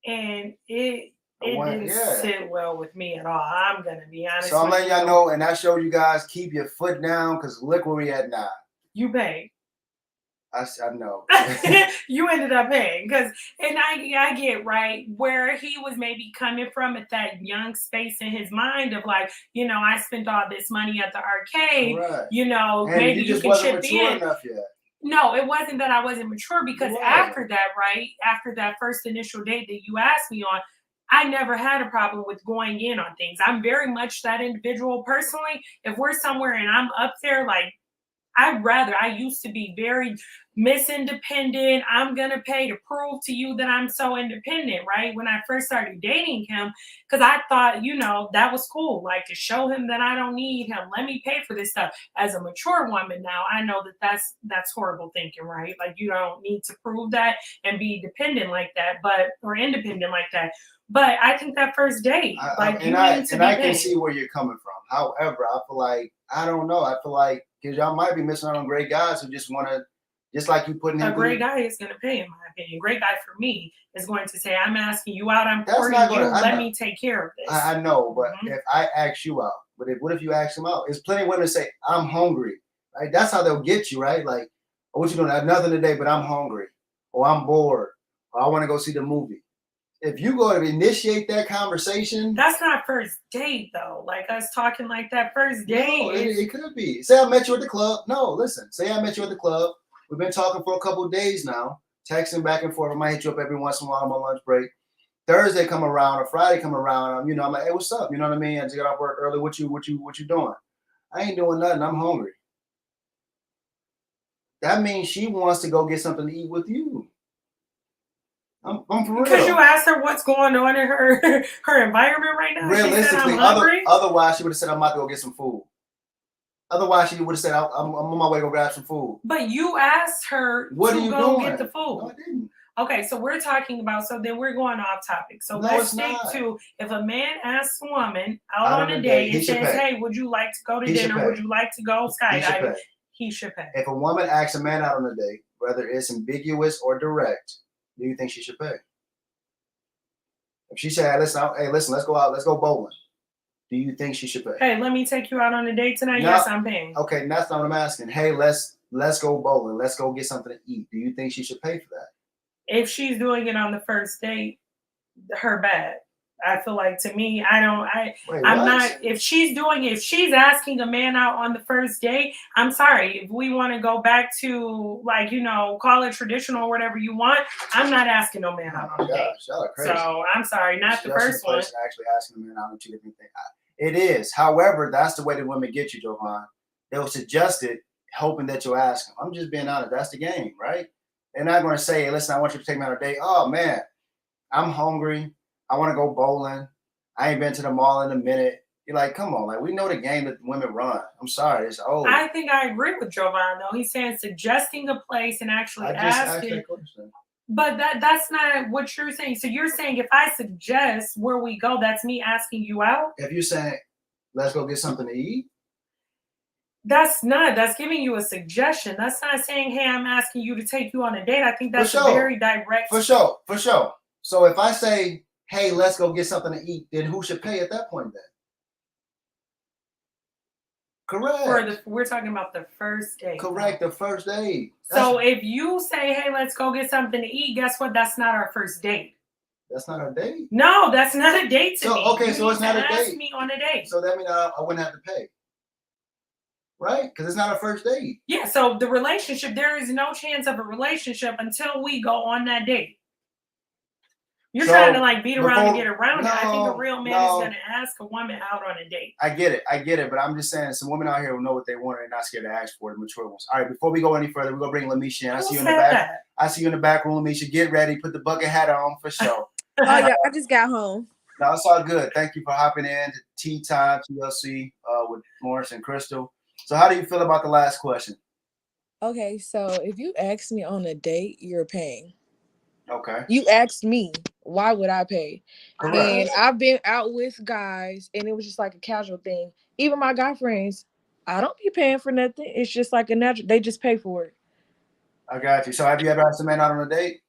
And it didn't sit well with me at all. I'm going to be honest. So I'm letting y'all know, and I showed you guys, keep your foot down, because look where we at now. You paid. I know. You ended up paying. And I get, right, where he was maybe coming from at that young space in his mind of like, I spent all this money at the arcade. Right. And maybe you can chip in. Enough yet. No, it wasn't that I wasn't mature because after that, right, after that first initial date that you asked me on, I never had a problem with going in on things. I'm very much that individual personally. If we're somewhere and I'm up there, like, I used to be very Miss Independent. I'm going to pay to prove to you that I'm so independent, right? When I first started dating him, because I thought, that was cool. Like to show him that I don't need him. Let me pay for this stuff. As a mature woman now, I know that that's horrible thinking, right? Like you don't need to prove that and be dependent like that, or independent like that. But I think that first date, I can see where you're coming from. However, I feel like, I don't know. I feel like, because y'all might be missing out on great guys who just want to, just like you putting a great guy is going to pay, in my opinion. Great guy for me is going to say, I'm asking you out, I'm courting you, let me take care of this. I know, but if I ask you out, what if you ask him out? There's plenty of women say, I'm hungry. Right? That's how they'll get you, right? Like, oh, what you doing? I have nothing today, but I'm hungry. Or I'm bored. Or I want to go see the movie. If you go to initiate that conversation, that's not first date though. Like us talking like that first date. No, it could be. Say I met you at the club. No, listen. Say I met you at the club, We've been talking for a couple of days now, texting back and forth. I might hit you up every once in a while on my lunch break. Thursday come around or Friday come around, you know, I'm like, hey, what's up? You know what I mean? I just got off work early. What you doing? I ain't doing nothing. I'm hungry. That means she wants to go get something to eat with you. I'm for real. Because you asked her what's going on in her environment right now. Realistically, she said, I'm hungry. Otherwise she would have said, I'm about to go get some food. Otherwise she would have said, I'm on my way to go grab some food. But you asked her what to are you go doing? Get the food. No, I didn't. Okay, so we're talking about, so then we're going off topic. So No, let's it's stick not. to, if a man asks a woman out on a date and says, hey, would you like to go to dinner? Would you like to go skydiving? He should pay. If a woman asks a man out on a date, whether it's ambiguous or direct, do you think she should pay? If she said, hey, listen, let's go out, let's go bowling. Do you think she should pay? Hey, let me take you out on a date tonight. No, yes, I'm paying. Okay, that's not what I'm asking. Hey, let's go bowling. Let's go get something to eat. Do you think she should pay for that? If she's doing it on the first date, her bad. I feel like, to me, I'm not, if she's asking a man out on the first date, I'm sorry. If we want to go back to, like, you know, call it traditional or whatever you want, I'm not asking no man out on a date. Y'all are crazy. So I'm sorry, not the first one. Actually asking a man out on 2 different things. It is. However, that's the way that women get you, Jovan. They'll suggest it, hoping that you'll ask them. I'm just being honest. That's the game, right? They're not going to say, hey, listen, I want you to take me on a date. Oh, man, I'm hungry. I want to go bowling. I ain't been to the mall in a minute. You're like, come on, like, we know the game that women run. I'm sorry, it's old. I think I agree with Jovan, though. He's saying suggesting a place and actually asking. But that's not what you're saying. So you're saying if I suggest where we go, that's me asking you out? If you're saying, let's go get something to eat? That's giving you a suggestion. That's not saying, hey, I'm asking you to take you on a date. I think that's a very direct. For sure. So if I say, hey, let's go get something to eat, then who should pay at that point then? Correct. We're talking about the first date. Correct, the first date. So if you say, hey, let's go get something to eat, guess what? That's not our first date. That's not a date? No, that's not a date to me. Okay, so it's not a date. Ask me on a date. So that means I wouldn't have to pay. Right? Because it's not a first date. Yeah, so the relationship, there is no chance of a relationship until we go on that date. You're trying to like beat around and get around it. I think a real man is going to ask a woman out on a date. I get it. But I'm just saying, some women out here who know what they want and not scared to ask for it, mature ones. All right, before we go any further, we're going to bring Lamisha in. I see you in the back. I see you in the back room, Lamisha. Get ready. Put the bucket hat on for sure. Oh, yeah, I just got home. No, it's all good. Thank you for hopping in to Tea Time, TLC, with Lawrence and Crystal. So how do you feel about the last question? Okay, so if you ask me on a date, you're paying. Okay. You asked me, why would I pay? Correct. And I've been out with guys, and it was just like a casual thing. Even my guy friends, I don't be paying for nothing. It's just like a natural. They just pay for it. I got you. So have you ever asked a man out on a date?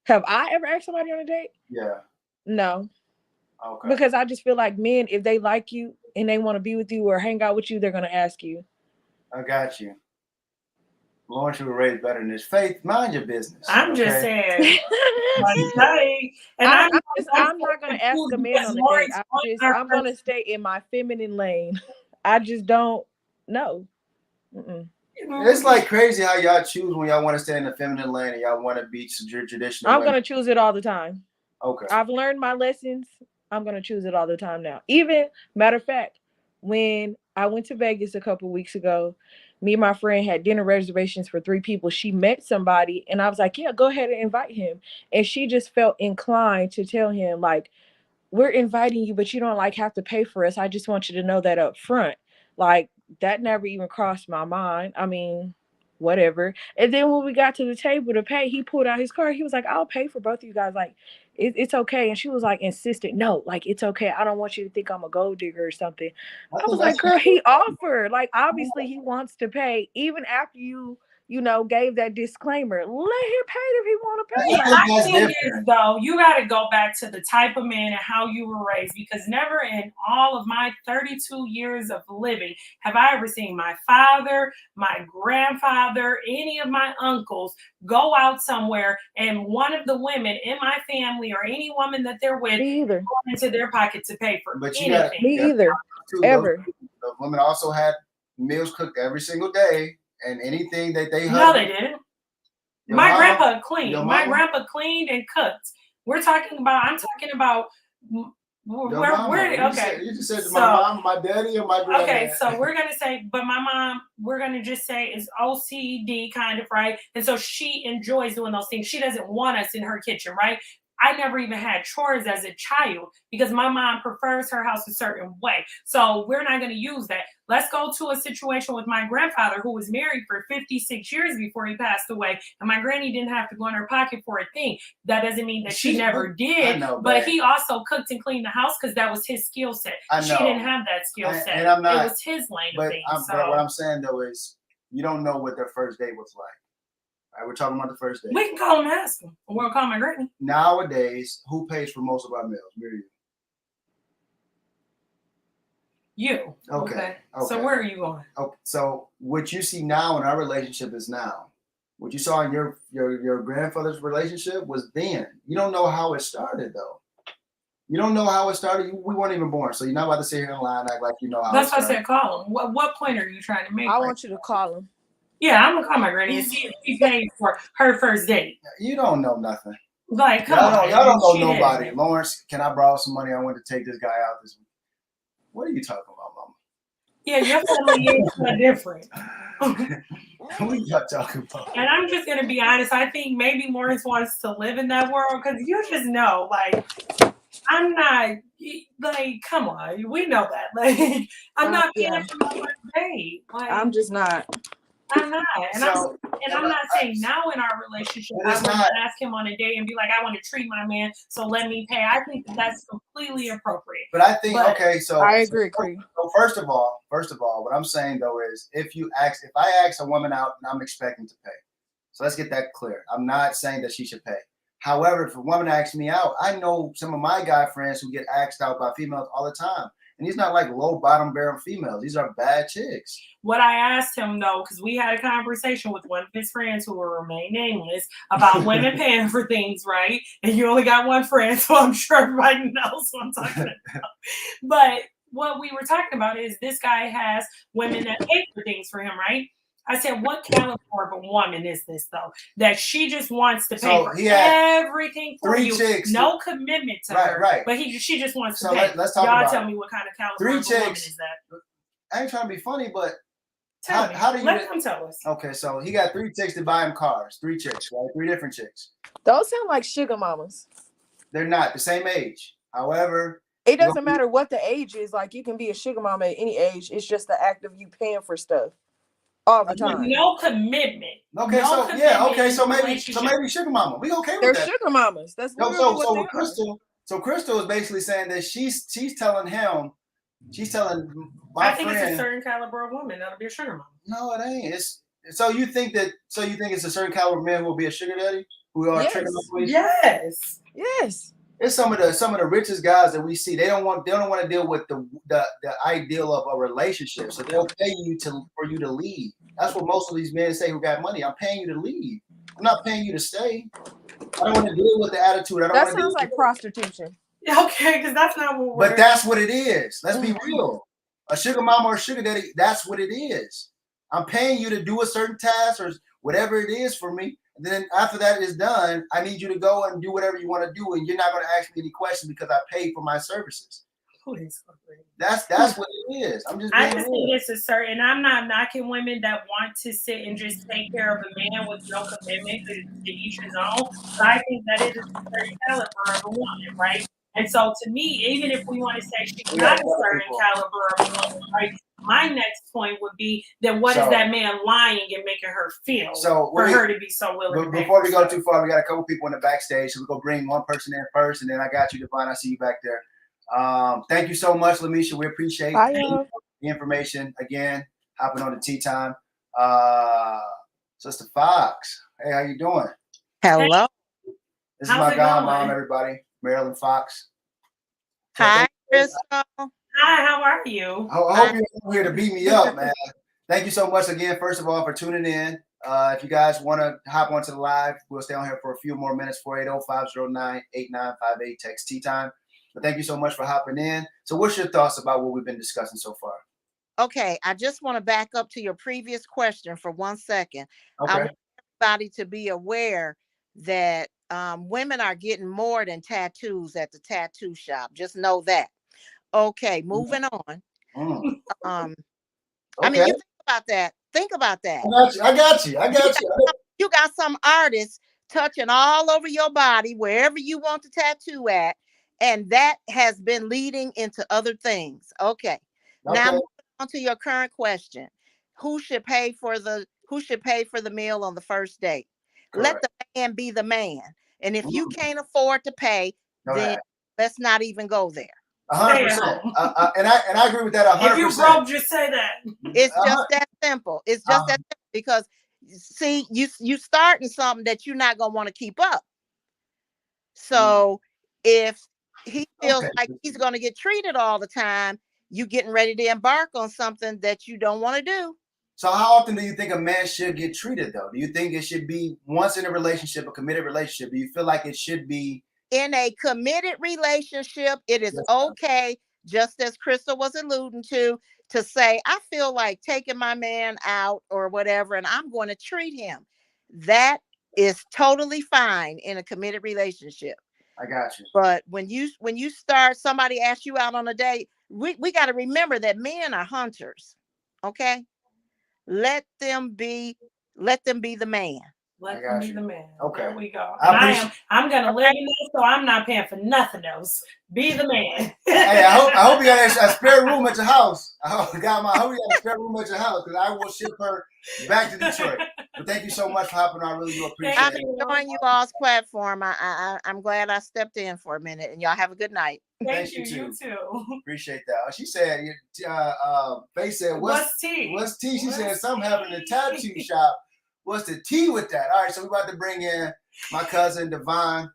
Have I ever asked somebody on a date? Yeah. No. Okay. Because I just feel like men, if they like you and they want to be with you or hang out with you, they're going to ask you. I got you. Lawrence, you were raised better than this. Faith, mind your business. I'm just saying. I'm not going to ask a man on a date. I'm going to stay in my feminine lane. I just don't know. It's like crazy how y'all choose when y'all want to stay in the feminine lane and y'all want to be traditional. I'm going to choose it all the time. Okay. I've learned my lessons. I'm going to choose it all the time now. Even, matter of fact, when I went to Vegas a couple weeks ago, me and my friend had dinner reservations for 3 people. She met somebody and I was like, yeah, go ahead and invite him. And she just felt inclined to tell him, like, we're inviting you, but you don't like have to pay for us. I just want you to know that up front. Like, that never even crossed my mind. I mean, whatever. And then when we got to the table to pay, he pulled out his card. He was like, I'll pay for both of you guys. Like, it's okay. And she was like insistent. No, like, it's okay. I don't want you to think I'm a gold digger or something. I was like, girl, he offered. Like, obviously he wants to pay. Even after you gave that disclaimer, let him pay if he want to pay. My thing is, though, you got to go back to the type of man and how you were raised, because never in all of my 32 years of living have I ever seen my father, my grandfather, any of my uncles go out somewhere and one of the women in my family or any woman that they're with go into their pocket to pay for anything. Me either. Ever. The women also had meals cooked every single day. and anything that they No, they didn't. Your My mom- grandpa cleaned. your My mama? grandpa cleaned and cooked. I'm talking about Your where mama. okay. You just said So- my mom, my daddy, or my granddad. Okay, so we're gonna say, but my mom, we're gonna just say is OCD kind of, right? And so she enjoys doing those things. She doesn't want us in her kitchen, right? I never even had chores as a child because my mom prefers her house a certain way. So we're not going to use that. Let's go to a situation with my grandfather who was married for 56 years before he passed away. And my granny didn't have to go in her pocket for a thing. That doesn't mean that she never did. know, but babe. he also cooked and cleaned the house because that was his skill set. I She know. didn't have that skill set. And I'm not- it was his lane of But things. but what I'm saying though is, you don't know what their first date was like. All right, we're talking about the first date. we can call him and ask him. We're going to call my granny. Nowadays, who pays for most of our meals? Me or you? You. Okay. So where are you going? Okay. So what you see now in our relationship is now. What you saw in your grandfather's relationship was then. You don't know how it started though. You don't know how it started. We weren't even born, so you're not about to sit here and lie and act like you know how. That's it why I started. said call him. What point are you trying to make? I want you to call him. Yeah, I'm gonna call my granny and see if she paid for her first date. You don't know nothing. Like, come Y'all on, don't know she nobody. didn't. Lawrence, can I borrow some money? I want to take this guy out this week. What are you talking about, Mama? Yeah, your family is so different. What are y'all talking about? And I'm just gonna be honest. I think maybe Morris wants to live in that world because you just know, like, I'm not. Like, come on, we know that. Like, I'm not paying Yeah. for my first date. Like, I'm just not. I'm not, and I'm not saying now in our relationship It I is would not. ask him on a date and be like, I want to treat my man, so let me pay. I think that's completely appropriate. But I think But- okay, so I agree, Cree. So first of all, what I'm saying though is if I ask a woman out and I'm expecting to pay. So let's get that clear. I'm not saying that she should pay. However, if a woman asks me out, I know some of my guy friends who get asked out by females all the time. And these not like low bottom barrel females. These are bad chicks. What I asked him though, because we had a conversation with one of his friends who will remain nameless about women paying for things, right? And you only got one friend, so I'm sure everybody knows what I'm talking about. But what we were talking about is this guy has women that pay for things for him, right? I said, what caliber of a woman is this though? That she just wants to pay So for he had everything for 3 you, chicks. no commitment to Right, her, right. but she just wants So to pay. let's talk Y'all about tell it. me what kind of caliber 3 of a woman chicks. is that? I ain't trying to be funny, but Tell me. how do you Let them tell us. okay, so he got 3 chicks to buy him cars. 3 chicks, right? 3 different chicks. Those sound like sugar mamas. They're not the same age. However, It doesn't matter what the age is. Like, you can be a sugar mama at any age. It's just the act of you paying for stuff all the time. No commitment. okay, No so commitment yeah, okay, in so the maybe relationship. sugar mama. We okay with They're that. sugar mamas. That's No, literally what so they with Crystal, Crystal is basically saying that she's telling him, she's telling my I think friend. it's a certain caliber of woman that'll be a sugar mama. No, it ain't. It's so you think it's a certain caliber of men who will be a sugar daddy who are Yes. tricking up with you? Yes. are. Yes. It's some of the richest guys that we see. They don't want to deal with the ideal of a relationship. So they'll pay you for you to leave. That's what most of these men say who got money. I'm paying you to leave. I'm not paying you to stay. I don't want to deal with the attitude. I don't That want to deal sounds like with prostitution. Okay, because that's not what we're. But that's what it is. Let's be real. A sugar mama or a sugar daddy, that's what it is. I'm paying you to do a certain task or whatever it is for me. And then after that is done, I need you to go and do whatever you want to do. And you're not going to ask me any questions because I paid for my services. Please. That's what it is. I'm just I being just real. think it's a certain. I'm not knocking women that want to sit and just take care of a man with no commitment to each his own. But I think that is a certain caliber of a woman, right? And so to me, even if we want to say she's not a certain caliber of a woman, right? My next point would be then what is So- that man lying and making her feel So for wait, her to be so willing to pay before for we go stuff? too far, we got a couple people in the backstage. So we're going to bring one person in first. And then I got you, Devon. I see you back there. Thank you so much, Lamisha. We appreciate Bye, the y'all. information again. Hopping on the tea time. Sister Fox, hey, how you doing? Hello. This How's is my it godmom, going? everybody. Marilyn Fox. So Hi, Crystal. Hi, how are you? I hope you're here to beat me up, man. Thank you so much again, first of all, for tuning in. If you guys want to hop onto the live, we'll stay on here for a few more minutes. 480-509-8958. Text tea time. But thank you so much for hopping in. So what's your thoughts about what we've been discussing so far? Okay, I just want to back up to your previous question for 1 second. I Okay. want everybody to be aware that women are getting more than tattoos at the tattoo shop. Just know that. Okay, moving on. Mm. Um, Okay. I mean, you think about that. Think about that. I got you. You got some artists touching all over your body, wherever you want the tattoo at, and that has been leading into other things. Okay. Now Okay. moving on to your current question. Who should pay for the meal on the first date? Let Correct. the man be the man. And if you Mm. can't afford to pay, Know then that. let's not even go there. Stay 100%. at home. And I agree with that 100%. If you broke, just say that. It's just that simple. It's just that simple because see, you starting something that you're not gonna want to keep up. So if he feels Okay. like he's gonna get treated all the time, you getting ready to embark on something that you don't want to do. So how often do you think a man should get treated though? Do you think it should be once in a relationship, a committed relationship? Do you feel like it should be In a committed relationship, it is okay, just as Crystal was alluding to say, I feel like taking my man out or whatever, and I'm going to treat him. That is totally fine in a committed relationship. I got you. But when you start, somebody asks you out on a date, we got to remember that men are hunters. Okay, let them be the man. Let them be the man. Okay. There we go. And I'm gonna let you know, so I'm not paying for nothing else. Be the man. Hey, I hope you got a spare room at your house. I hope you got a spare room at your house because I will ship her back to Detroit. But thank you so much for hopping on. I really do appreciate I'm it. enjoying you all's platform. I'm glad I stepped in for a minute, and y'all have a good night. Thank you. You too. Appreciate that. She said, Faye said, what's tea? What's tea? She said, something happened in the tattoo shop. What's the tea with that? All right, so we're about to bring in my cousin, Devon.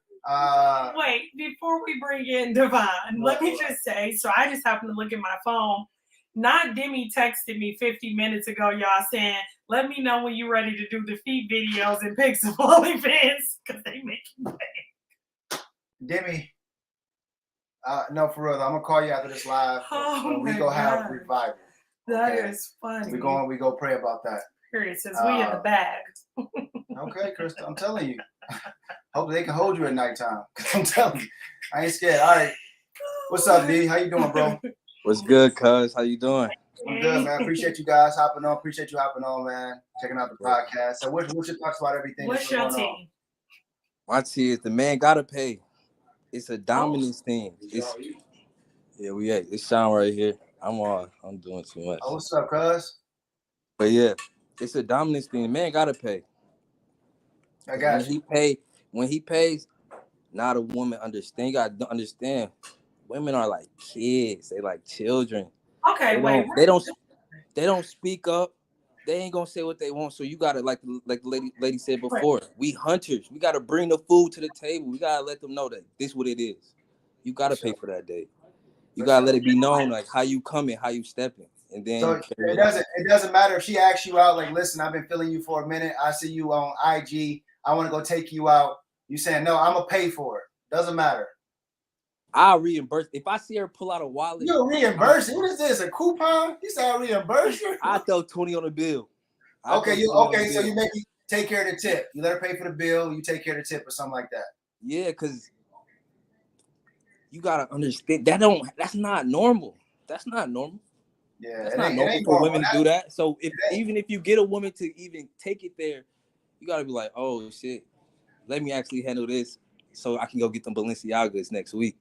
Wait, before we bring in Devon, let me just say, so I just happened to look at my phone. Not Demi texted me 50 minutes ago, y'all, saying, let me know when you're ready to do the feet videos and pics of OnlyFans, because they make you pay. Demi, no, for real, I'm going to call you after this live. We go have revival. That is funny. We go pray about that. Period, since we in the bag. Okay, Krista, I'm telling you. Hope they can hold you at nighttime. I'm telling you. I ain't scared. All right. What's up, D? How you doing, bro? What's good, cuz? How you doing? I'm good, man. Appreciate you guys hopping on. Appreciate you hopping on, man. Checking out the podcast. So what's your thoughts about everything? What's your tea? My tea is the man gotta pay. It's a dominance thing. It's Sean right here. I'm doing too much. Oh, what's up, cuz? But yeah, it's a dominance thing. The man gotta pay. I got you. When he pays, not a woman understand. You gotta understand. Women are like kids. They like children. Okay, They don't speak up. They ain't gonna say what they want. So you gotta, like the lady said before, we hunters. We gotta bring the food to the table. We gotta let them know that this is what it is. You gotta pay for that date. You gotta let it be known, like how you coming, how you stepping, and then. So it doesn't matter if she asks you out. Like, listen, I've been feeling you for a minute. I see you on IG. I want to go take you out. You saying no? I'm gonna pay for it. Doesn't matter. I'll reimburse if I see her pull out a wallet. You reimburse it? What is this? A coupon? You say I reimburse you? I throw 20 on the bill. Okay, so you make you take care of the tip. You let her pay for the bill. You take care of the tip or something like that. Yeah, because you gotta understand that's not normal. That's not normal. Yeah, that's not normal for women to do that. So even if you get a woman to even take it there, you gotta be like, oh shit, let me actually handle this so I can go get them Balenciagas next week.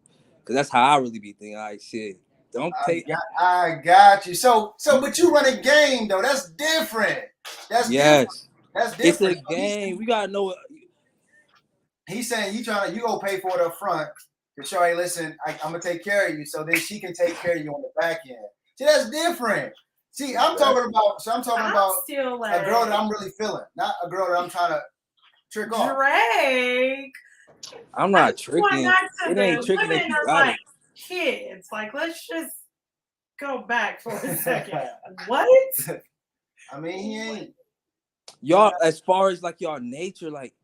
Cause that's how I really be thinking. All right, shit. Don't take. I got you. So, but you run a game though. That's different. That's different. That's different. It's a game. We gotta know. He's saying you go pay for it up front to show, hey, listen, I'm gonna take care of you, so then she can take care of you on the back end. See, that's different. See, I'm talking about a girl that I'm really feeling, not a girl that I'm trying to trick off. Drake. I'm not tricking. It ain't tricking if you got it. Kids, like, let's just go back for a second. What? I mean, he ain't. Y'all, as far as like y'all nature, like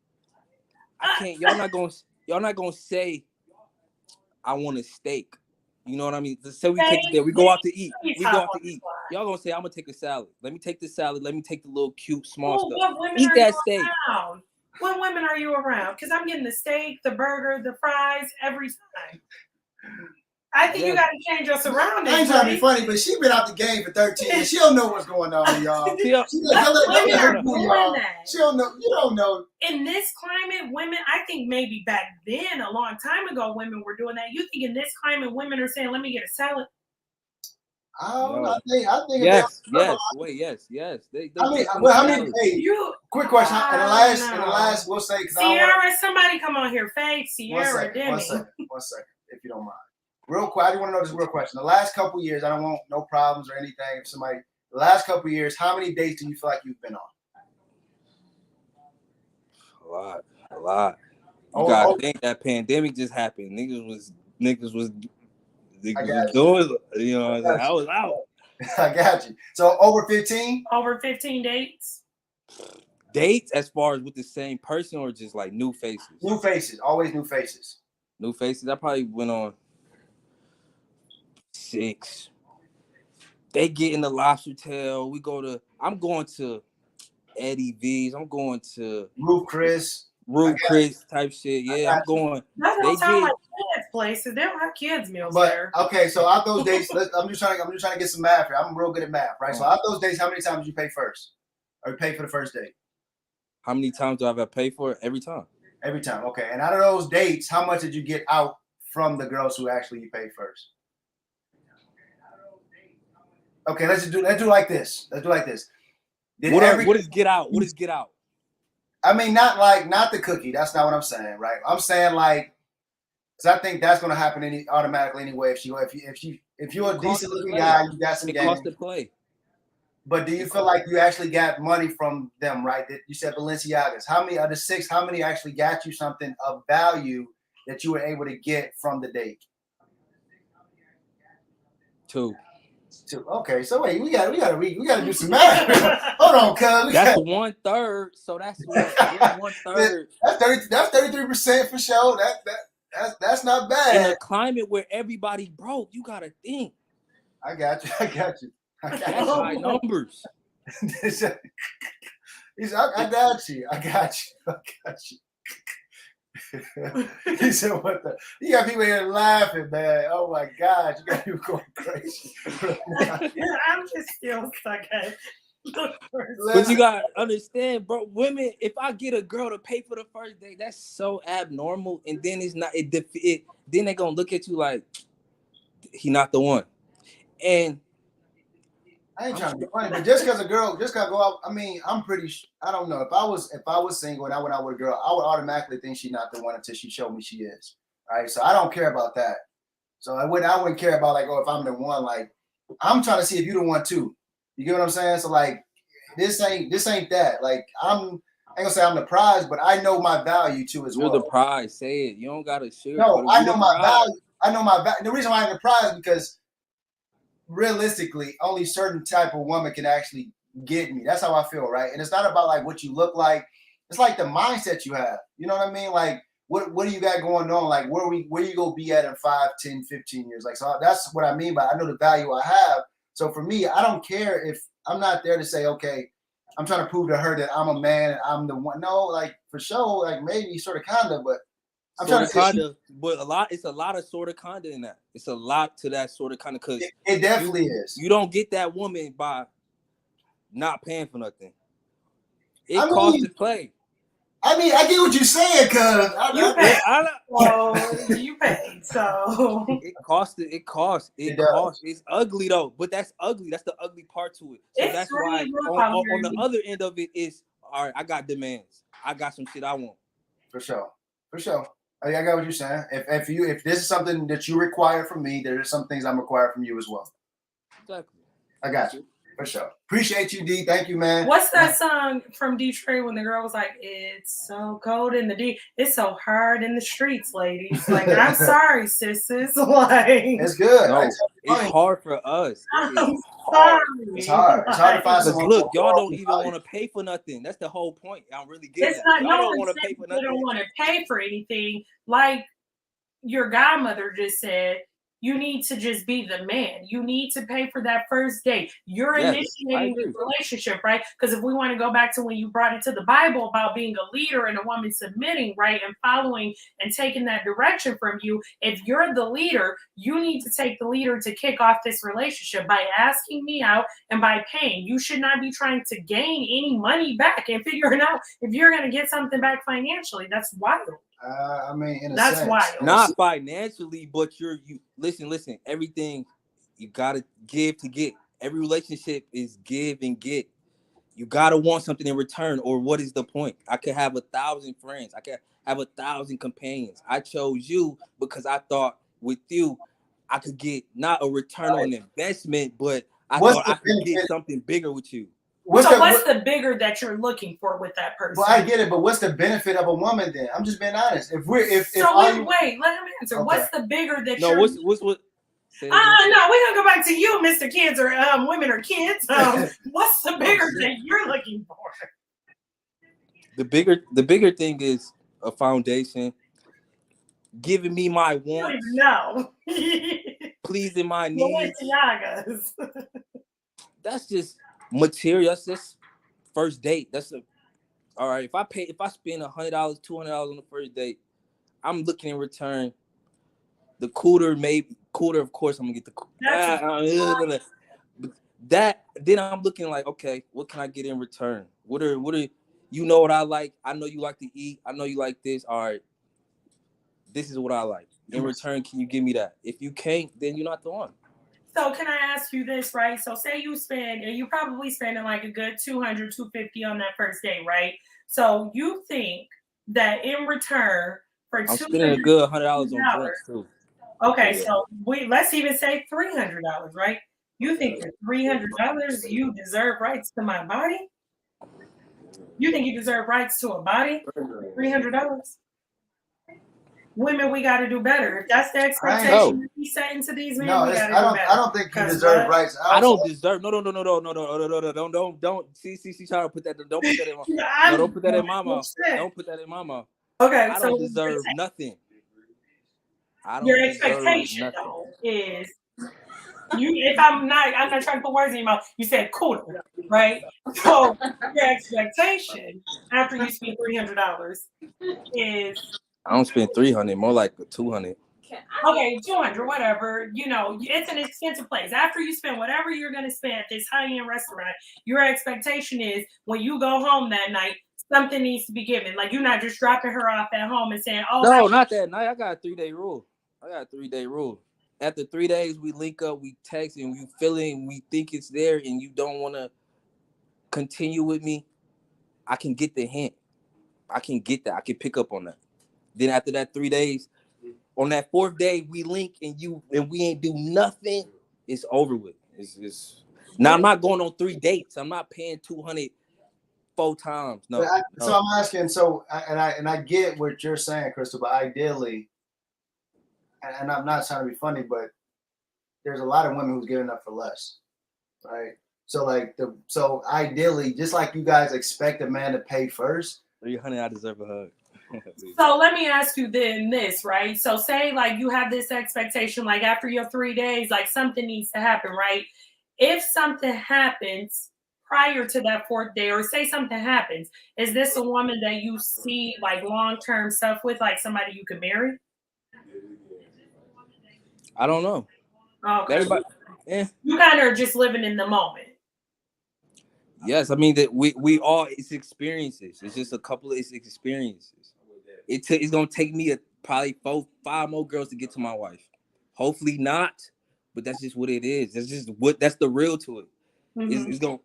I can't. Y'all not gonna say I want a steak. You know what I mean? Let's say we take it there. We go out to eat. Y'all gonna say I'm gonna take a salad. Let me take the salad. Let me take the little cute small Well, stuff. what women Eat are that you steak. around? What women are you around? Because I'm getting the steak, the burger, the fries every time. I think you got to change your surroundings. I ain't trying to be buddy. funny, but she been out the game for 13 years. She don't know what's going on, y'all. See, She like, don't let her Women fool are y'all. doing that. She don't know. You don't know. In this climate, women, I think maybe back then, a long time ago, women were doing that. You think in this climate, women are saying, let me get a salad? I don't know. No. I think Yes. They I mean, take some well, how many? salad. Hey, quick question. In the last, we'll say, because Sierra, somebody come on here. Faith, one Sierra, Demi. second, if you don't mind. Real quick, I just want to know this real question. The last couple years, I don't want no problems or anything. If somebody, the last couple years, how many dates do you feel like you've been on? A lot. You gotta think that pandemic just happened. Niggas was doing, you know what I'm saying? I was out. I got you. So over 15? Over 15 dates? Dates as far as with the same person or just like new faces? New faces, always new faces. New faces. I probably went on 6. They get in the lobster tail. I'm going to Eddie V's. I'm going to Ruth Chris type shit. Yeah, I'm going. That don't sound like kids' places. They don't have kids' meals there. Okay, so out those dates, I'm just trying to get some math here. I'm real good at math, right? So out those dates, how many times did you pay first, or pay for the first date? How many times do I have to pay for it? Every time. Every time. Okay, and out of those dates, how much did you get out from the girls who actually you paid first? Okay, let's do like this. Let's do like this. What is get out? What is get out? I mean, not the cookie. That's not what I'm saying, right? I'm saying like, because I think that's gonna happen automatically anyway. If you're a decent looking guy, you got some game. It costs to play. But do you feel like you actually got money from them, right? That you said Balenciagas. How many of the 6? How many actually got you something of value that you were able to get from the date? 2. Okay, so wait, we gotta do some math. Hold on, cuz. That's 1/3. So that's 1/3. That's 33% for sure. That's not bad. In a climate where everybody broke, you gotta think. I got you. That's high numbers. I got you. He said, "What the?" You got people here laughing, man. Oh my gosh, you got people going crazy. I'm just still stuck at. But you gotta understand, bro. Women, if I get a girl to pay for the first date, that's so abnormal. And then it's not. Then they gonna look at you like he not the one. And I ain't trying to be funny, but just because a girl just gotta go out. I mean, I don't know. If I was single and I went out with a girl, I would automatically think she's not the one until she showed me she is. Right. So I don't care about that. So I wouldn't care about like, if I'm the one. Like, I'm trying to see if you're the one too. You get what I'm saying? So like, this ain't that. Like, I ain't gonna say I'm the prize, but I know my value too as well. You're the prize. Say it. You don't gotta share. No, I know my value. I know my value. The reason why I'm the prize is because realistically, only certain type of woman can actually get me. That's how I feel, right? And it's not about like what you look like. It's like the mindset you have. You know what I mean? Like, what do you got going on? Like, where you gonna be at in 5, 10, 15 years? Like, so that's what I mean by I know the value I have. So for me, I don't care if I'm not there to say, okay, I'm trying to prove to her that I'm a man and I'm the one. No, like for sure, like maybe sort of kind of, but I'm trying to kinda, but it's a lot of sort of kind of in that. It's a lot to that sort of kind of because it definitely is. You don't get that woman by not paying for nothing. It costs to play. I mean, I get what you're saying, cuz you paid, so it costs. It costs. It's ugly though, but that's ugly. That's the ugly part to it. So that's why on the other end of it is, all right, I got demands. I got some shit I want. For sure. I got what you're saying. If this is something that you require from me, there are some things I'm required from you as well. Exactly. I got you. For sure. Appreciate you, D. Thank you, man. What's that song from Detroit when the girl was like, "It's so cold in the D. It's so hard in the streets, ladies." Like, I'm sorry, sisters. Like, it's good. No, it's hard for us. I'm sorry. It's hard. It's hard to find someone. Look, y'all don't even want to pay for nothing. That's the whole point. I'm really getting that. Y'all don't want to pay for nothing. You don't want to pay for anything. Like your godmother just said, you need to just be the man. You need to pay for that first date. You're Yes, I initiating agree. the relationship, right? Because if we want to go back to when you brought it to the Bible about being a leader and a woman submitting, right, and following and taking that direction from you, if you're the leader, you need to take the leader to kick off this relationship by asking me out and by paying. You should not be trying to gain any money back and figuring out if you're going to get something back financially. That's wild. I mean, in a That's sense, wild. Not financially, but you listen, everything you gotta give to get. Every relationship is give and get. You gotta want something in return, or what is the point? I could have 1,000 friends, I could have 1,000 companions. I chose you because I thought with you I could get not a return on investment, but I thought I could get something bigger with you. What's the bigger that you're looking for with that person? Well, I get it, but what's the benefit of a woman then? I'm just being honest. If let him answer. Okay. What's the bigger that you're? What's no, we're gonna go back to you, Mr. Kids or women or kids. What's the bigger that you're looking for? The bigger thing is a foundation, giving me my wants. No. Pleasing my needs. Balenciagas. That's just material. That's just first date. All right. If I spend $100, $200 on the first date, I'm looking in return. The cooler, of course, I'm gonna get the that. Then I'm looking like, okay, what can I get in return? What are you know what I like? I know you like to eat. I know you like this. All right, this is what I like. In return, can you give me that? If you can't, then you're not the one. So can I ask you this, right? So say you probably spending like a good $200, $250 on that first date, right? So you think that in return for I'm spending a good $100 on drinks too. Okay, yeah. So let's even say $300, right? You think for $300 you deserve rights to my body? You think you deserve rights to a body? $300? Women, we got to do better. If that's the expectation we set into these men, we got to do better. I don't think you deserve rights. I don't deserve. No. Don't. See, trying to put that. Don't put that in my. No, don't put that in my mouth. Don't put that in my mouth. Okay, I don't deserve nothing. Your expectation though is you. If I'm not trying to put words in your mouth. You said cooler, right? So your expectation after you spend $300 is. I don't spend $300, more like $200. Okay, $200, whatever. You know, it's an expensive place. After you spend whatever you're going to spend at this high-end restaurant, your expectation is when you go home that night, something needs to be given. Like you're not just dropping her off at home and saying, "Oh, no, not that night. I got a 3-day rule. After 3 days, we link up, we text, and we feeling, we think it's there, and you don't want to continue with me. I can get the hint. I can get that. I can pick up on that. Then after that 3 days, on that 4th day, we link and we ain't do nothing. It's over with. It's now I'm not going on 3 dates. I'm not paying $200 4 times. No. So I'm asking. So I get what you're saying, Crystal. But ideally, and I'm not trying to be funny, but there's a lot of women who's giving up for less, right? So ideally, just like you guys expect a man to pay first. $300, I deserve a hug. So let me ask you then this, right? So say like you have this expectation, like after your 3 days, like something needs to happen, right? If something happens prior to that 4th day, or say something happens, is this a woman that you see like long-term stuff with, like somebody you could marry? I don't know. Okay. Everybody, You kind of are just living in the moment. Yes, I mean that we all, it's experiences. It's just a couple of experiences. It's gonna take me probably 4, 5 more girls to get to my wife. Hopefully not, but that's just what it is. That's the real to it. Mm-hmm.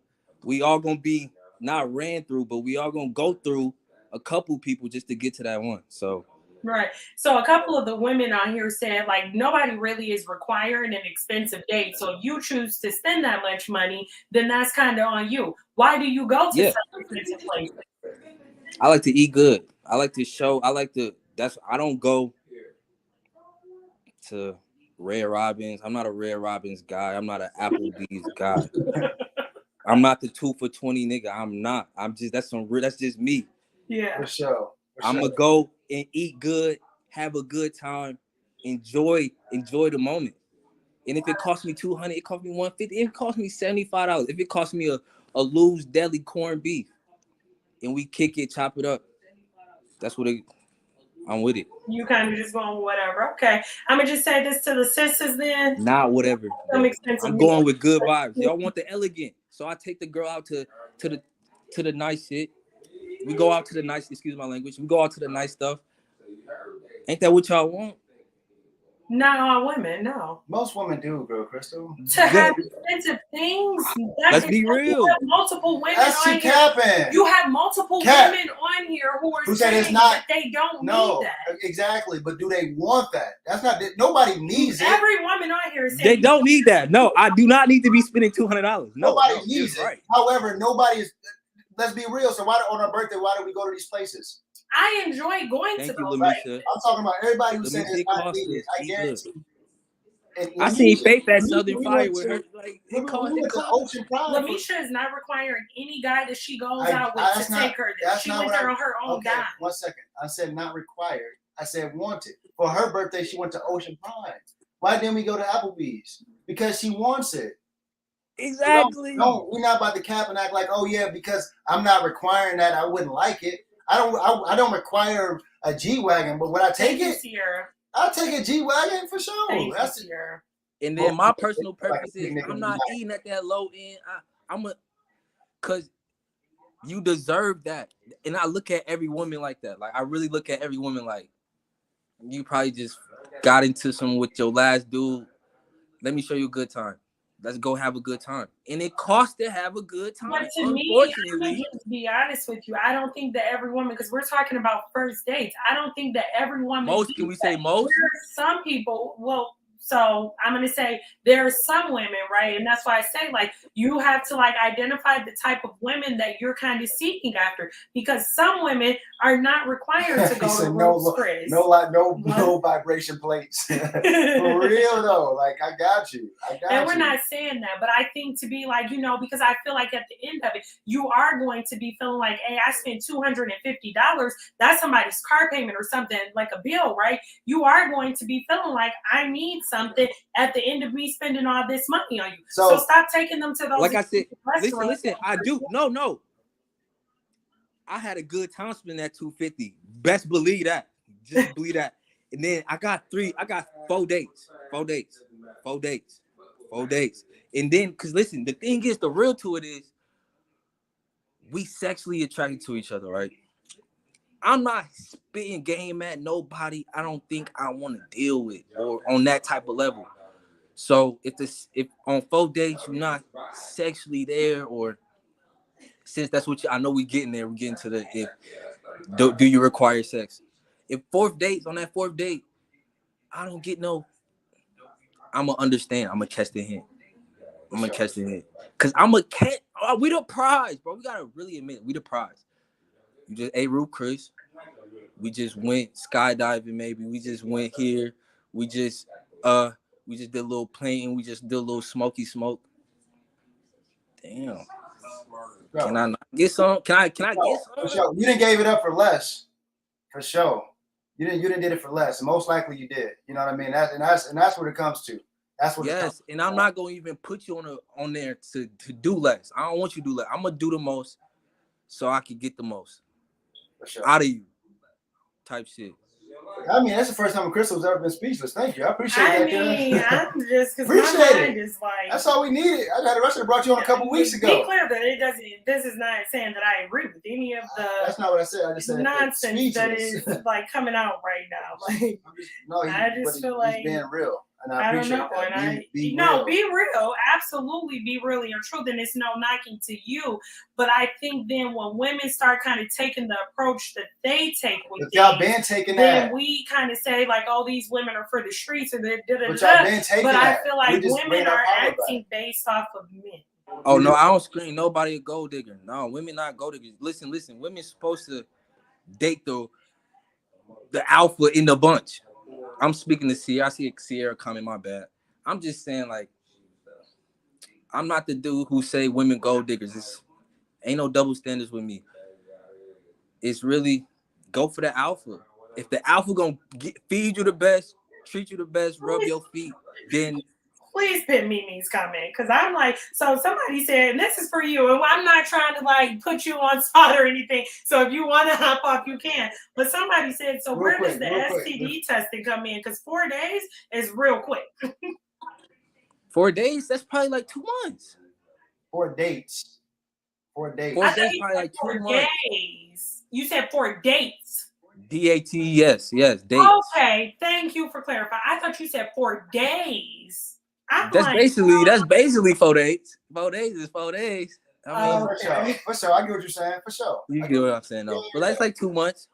We all gonna be not ran through, but we all gonna go through a couple people just to get to that one. So right. So a couple of the women on here said like nobody really is requiring an expensive date. So if you choose to spend that much money, then that's kind of on you. Why do you go to such expensive places? I like to eat good. I like to show. I don't go to Red Robin's. I'm not a Red Robin's guy. I'm not an Applebee's guy. I'm not the 2 for $20 nigga. I'm not. That's just me. Yeah. For sure. I'm gonna go and eat good, have a good time, enjoy the moment. And if it costs me $200, it costs me $150. If it costs me $75, if it costs me a loose deli corned beef, and we kick it, chop it up, that's what I'm with it. You kind of just going whatever. Okay, I'm gonna just say this to the sisters then. Not whatever. Some expensive I'm meal. going with good vibes. Y'all want the elegant, so I take the girl out to the nice shit. We go out to the nice. Excuse my language. We go out to the nice stuff. Ain't that what y'all want? Not all women, no. Most women do, girl, Crystal. To have expensive things. Let's be real. You have multiple women That's on she here. capping. You have multiple Cap. women on here who are Who said saying it's not? that they don't No, need that. exactly. But do they want that? That's not. Nobody needs it. Every woman on here is saying They don't need that. No, I do not need to be spending $200. Nobody no, needs it. Right. However, nobody is. Let's be real. So why on our birthday? Why do we go to these places? I enjoy going Thank to you, those. Lamisha. I'm talking about everybody who said Lamisha, it's not cost needed. us. I guarantee. And I seen Lamisha- Faith at we- Southern we Fire went with to- her. Like we it went cost. to Ocean Pride. Lamisha is not requiring any guy that she goes I- out with that's to not- take her there. that's She not went what there I- on her own Okay, dime. 1 second. I said not required. I said wanted. For her birthday, she went to Ocean Pride. Why didn't we go to Applebee's? Because she wants it. Exactly. No, we're not about to cap and act like, oh yeah, because I'm not requiring that. I wouldn't like it. I don't require a G-Wagon, but when I take Thank you, it, Sierra. I'll take a G-Wagon for sure. Thank you, That's Sierra. And then my Well, personal it's like a preference is picnic I'm on not the eating at that low end. Cause you deserve that. And I look at every woman like that. Like I really look at every woman like you probably just got into some with your last dude. Let me show you a good time. Let's go have a good time. And it costs to have a good time. But to me, I'm gonna just be honest with you. I don't think that every woman, because we're talking about first dates. I don't think that every woman. Most, can we say most? There are some people. Well, so I'm gonna say there are some women, right? And that's why I say like you have to like identify the type of women that you're kind of seeking after, because some women are not required to go to Ruth's Chris. No vibration plates. For real though, like I got you. And we're not saying that, but I think to be like, you know, because I feel like at the end of it, you are going to be feeling like, hey, I spent $250. That's somebody's car payment or something like a bill, right? You are going to be feeling like I need something at the end of me spending all this money on you. So stop taking them to those. Like I said, listen, I do. No. I had a good time spending that $250. Best believe that. Just believe that. And then I got 4 dates. 4 dates. And then, because listen, the thing is, the real to it is, we sexually attracted to each other, right? I'm not spitting game at nobody I don't think I want to deal with or on that type of level. So if on 4 dates you're not sexually there, or since that's what I know we getting there, we're getting to the if do you require sex? If on that fourth date, I don't get no, I'ma understand. I'ma catch the hint. Cause we the prize, bro. We gotta really admit we the prize. You just ate Ruth Chris. We just went skydiving, maybe. We just went here. We just did a little playing. We just did a little smoky smoke. Damn. Can I not get some? Can I get some? For sure. You didn't gave it up for less. For sure. You didn't did it for less. Most likely you did. You know what I mean? That's what it comes to. That's what. Yes, and I'm not gonna even put you on there to do less. I don't want you to do less. I'm gonna do the most so I can get the most out of you. Type shit. I mean, that's the first time Crystal's ever been speechless. Thank you. I appreciate that. I'm just because my mind is like. That's all we needed. I should have brought you on a couple weeks ago. Be clear that it doesn't. This is not saying that I agree with any of the. That's not what I said. I just said nonsense that is like coming out right now. Like I just feel like he's being real. And I don't appreciate know. that. And be real. Absolutely be real in your truth. And it's no knocking to you. But I think then when women start kind of taking the approach that they take with y'all been taking then that. we kind of say like, oh, these women are for the streets or they're But y'all been taking But that. I feel like women are acting based off of men. Oh no, I don't scream nobody a gold digger. No, women not gold diggers. Listen. Women supposed to date the alpha in the bunch. I'm speaking to Sierra. I see Sierra coming. My bad. I'm just saying, like, I'm not the dude who say women gold diggers. Ain't no double standards with me. It's really go for the alpha. If the alpha gonna feed you the best, treat you the best, rub your feet, then please pin Mimi's comment because I'm like, so somebody said, and this is for you, and I'm not trying to like put you on spot or anything. So if you want to hop off, you can. But somebody said, so where does the STD testing come in? Because 4 days is real quick. 4 days? That's probably like 2 months. 4 dates. 4 dates. 4 days, probably like 2 months. Days. You said 4 dates. DATES, yes, dates. Okay, thank you for clarifying. I thought you said 4 days. That's basically 4 days. 4 days is 4 days. I mean, for sure. I get what you're saying. For sure. You get what I'm saying, though. But that's like 2 months.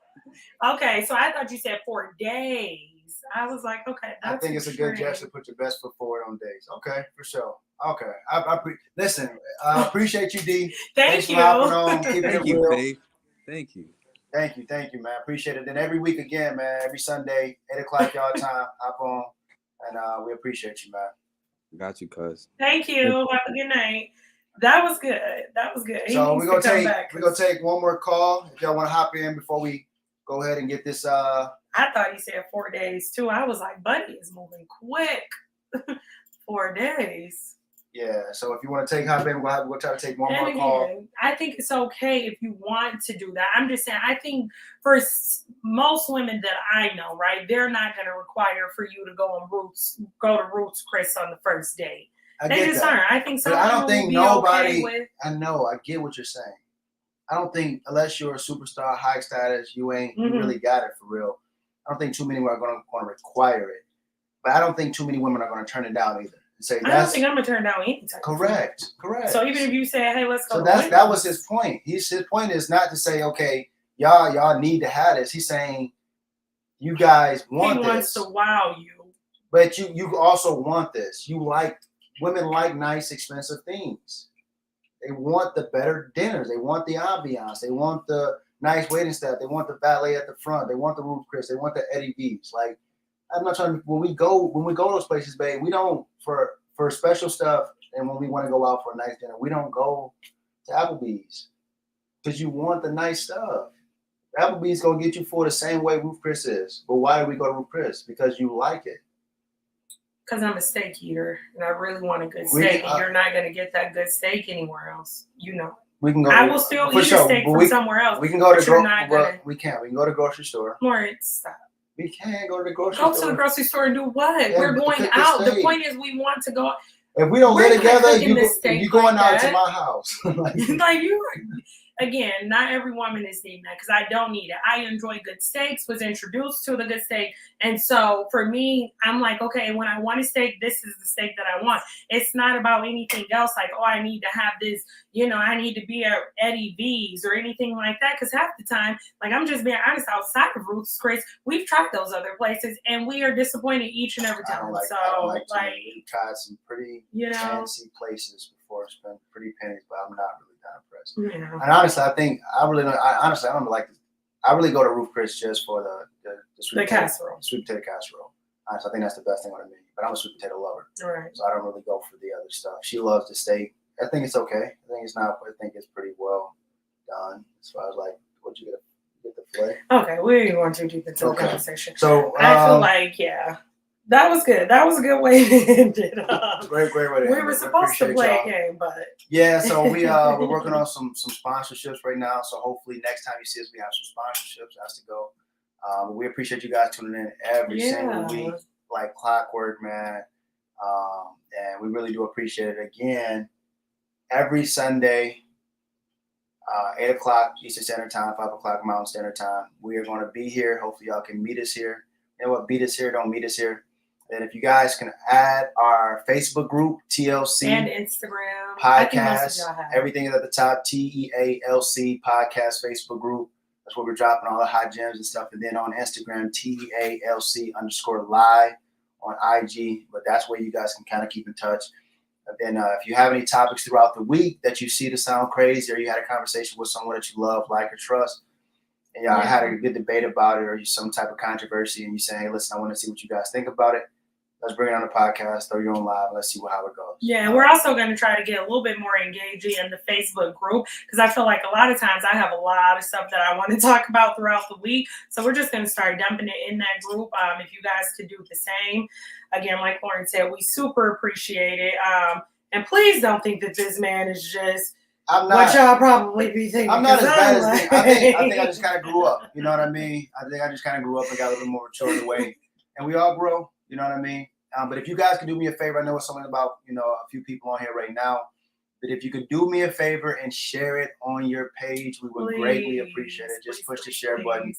Okay, so I thought you said 4 days. I was like, okay. I think it's a good gesture to put your best foot forward on days. Okay, for sure. Okay. Listen, I appreciate you, D. Thanks you. For hopping on, keeping Thank it you, real. Dave. Thank you. Thank you, man. Appreciate it. Then every week again, man, every Sunday, 8 o'clock y'all time, hop on. And we appreciate you, man. Got you, cuz. Thank you. Have a good night. That was good. So we're gonna take one more call. If y'all want to hop in before we go ahead and get this I thought he said 4 days too. I was like, Buddy is moving quick. 4 days. Yeah, so if you want to hop in, we'll try to take one more again, call. I think it's okay if you want to do that. I'm just saying, I think for most women that I know, right, they're not going to require for you to go to Roots Chris on the first date. They just aren't. I think some I don't think nobody. Okay with, I know. I get what you're saying. I don't think unless you're a superstar, high status, you really got it for real. I don't think too many are going to require it, but I don't think too many women are going to turn it down either. Say, I don't think I'm gonna turn down any time. Correct. So even if you say, "Hey, let's go," so that was his point. His point is not to say, "Okay, y'all need to have this." He's saying, "You guys want this." He wants to wow you, but you also want this. Women like nice, expensive things. They want the better dinners. They want the ambiance. They want the nice waiting staff. They want the valet at the front. They want the Ruth Chris. They want the Eddie V's. Like, I'm not trying to. When we go to those places, babe, we don't for special stuff. And when we want to go out for a nice dinner, we don't go to Applebee's because you want the nice stuff. Applebee's gonna get you for the same way Ruth Chris is. But why do we go to Ruth Chris? Because you like it. Because I'm a steak eater and I really want a good steak. And you're not gonna get that good steak anywhere else. You know. We can go. I will still eat a steak from somewhere else. We can go to we can go to the grocery store. Lawrence, stop. We can't go to the grocery store. Go to the grocery store and do what? Yeah, we're going out. The point is we want to go. If we don't live together, you going out to my house. like you. Again, not every woman is needing that because I don't need it. I enjoy good steaks, was introduced to the good steak. And so for me, I'm like, okay, when I want a steak, this is the steak that I want. It's not about anything else like, oh, I need to have this, I need to be at Eddie V's or anything like that. Because half the time, like I'm just being honest, outside of Roots Chris, we've tried those other places and we are disappointed each and every time. We've tried some pretty fancy places before, spent pretty pennies, but I'm not really that impressed. Yeah. And honestly, I don't like this. I really go to Ruth Chris just for the sweet potato casserole. Sweet potato casserole. Honestly, I think that's the best thing on the menu. But I'm a sweet potato lover, right? So I don't really go for the other stuff. She loves the steak. I think it's okay. I think it's pretty well done as far as like what you get the fillet. Okay, we want to deep into the conversation. So I feel like that was good. That was a good way to end it. Great way to end it. We were supposed to play a game, but so we're working on some sponsorships right now. So hopefully next time you see us, we have some sponsorships as to go. We appreciate you guys tuning in every single week, like clockwork, man. And we really do appreciate it. Again, every Sunday, 8 o'clock Eastern Standard Time, 5 o'clock Mountain Standard Time. We are going to be here. Hopefully y'all can meet us here. You know what? Beat us here, don't meet us here. And if you guys can add our Facebook group, TLC. And Instagram. Podcast. Everything is at the top, TEALC Podcast Facebook group. That's where we're dropping all the hot gems and stuff. And then on Instagram, TEALC_live on IG. But that's where you guys can kind of keep in touch. And then if you have any topics throughout the week that you see to sound crazy or you had a conversation with someone that you love, like, or trust, and y'all had a good debate about it or some type of controversy and you say, hey, listen, I want to see what you guys think about it, let's bring it on the podcast, throw you on live. Let's see how it goes. Yeah, and we're also going to try to get a little bit more engaging in the Facebook group because I feel like a lot of times I have a lot of stuff that I want to talk about throughout the week. So we're just going to start dumping it in that group. If you guys could do the same. Again, like Lauren said, we super appreciate it. And please don't think that this man is just what y'all probably be thinking. I'm not as bad as me. I think I just kind of grew up. You know what I mean? I think I just kind of grew up and got a little more mature in the way. And we all grow. You know what I mean? But if you guys could do me a favor, I know it's something about, a few people on here right now. But if you could do me a favor and share it on your page, we would greatly appreciate it. Just push the share button.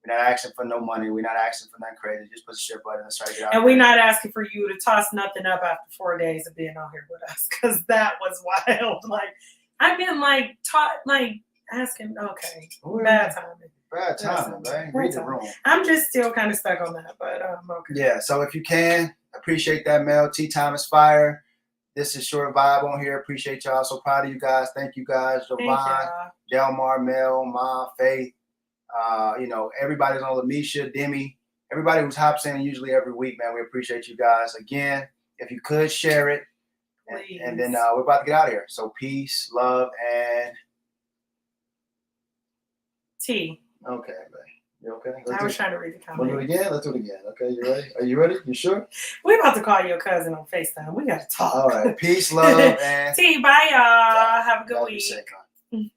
We're not asking for no money. We're not asking for nothing crazy. Just push the share button and try to get out. And we're not asking for you to toss nothing up after 4 days of being on here with us because that was wild. Like, I've been asking, okay, bad timing. Bad timing, man. Read the room. I'm just still kind of stuck on that, but okay. Yeah, so if you can, appreciate that, Mel. Tea Time is fire. This is Short Vibe on here. Appreciate y'all. So proud of you guys. Thank you guys. Javon, Delmar, Mel, Ma, Faith. Everybody's on Lamisha, Demi. Everybody who's hops in usually every week, man. We appreciate you guys. Again, if you could share it. And then we're about to get out of here. So peace, love, and tea. Okay, man. You okay? I was trying to read the comments. We'll do it again? Let's do it again. Okay, you ready? Are you ready? You sure? We're about to call your cousin on FaceTime. We got to talk. All right. Peace, love, and tea. Bye, y'all. Have a good week.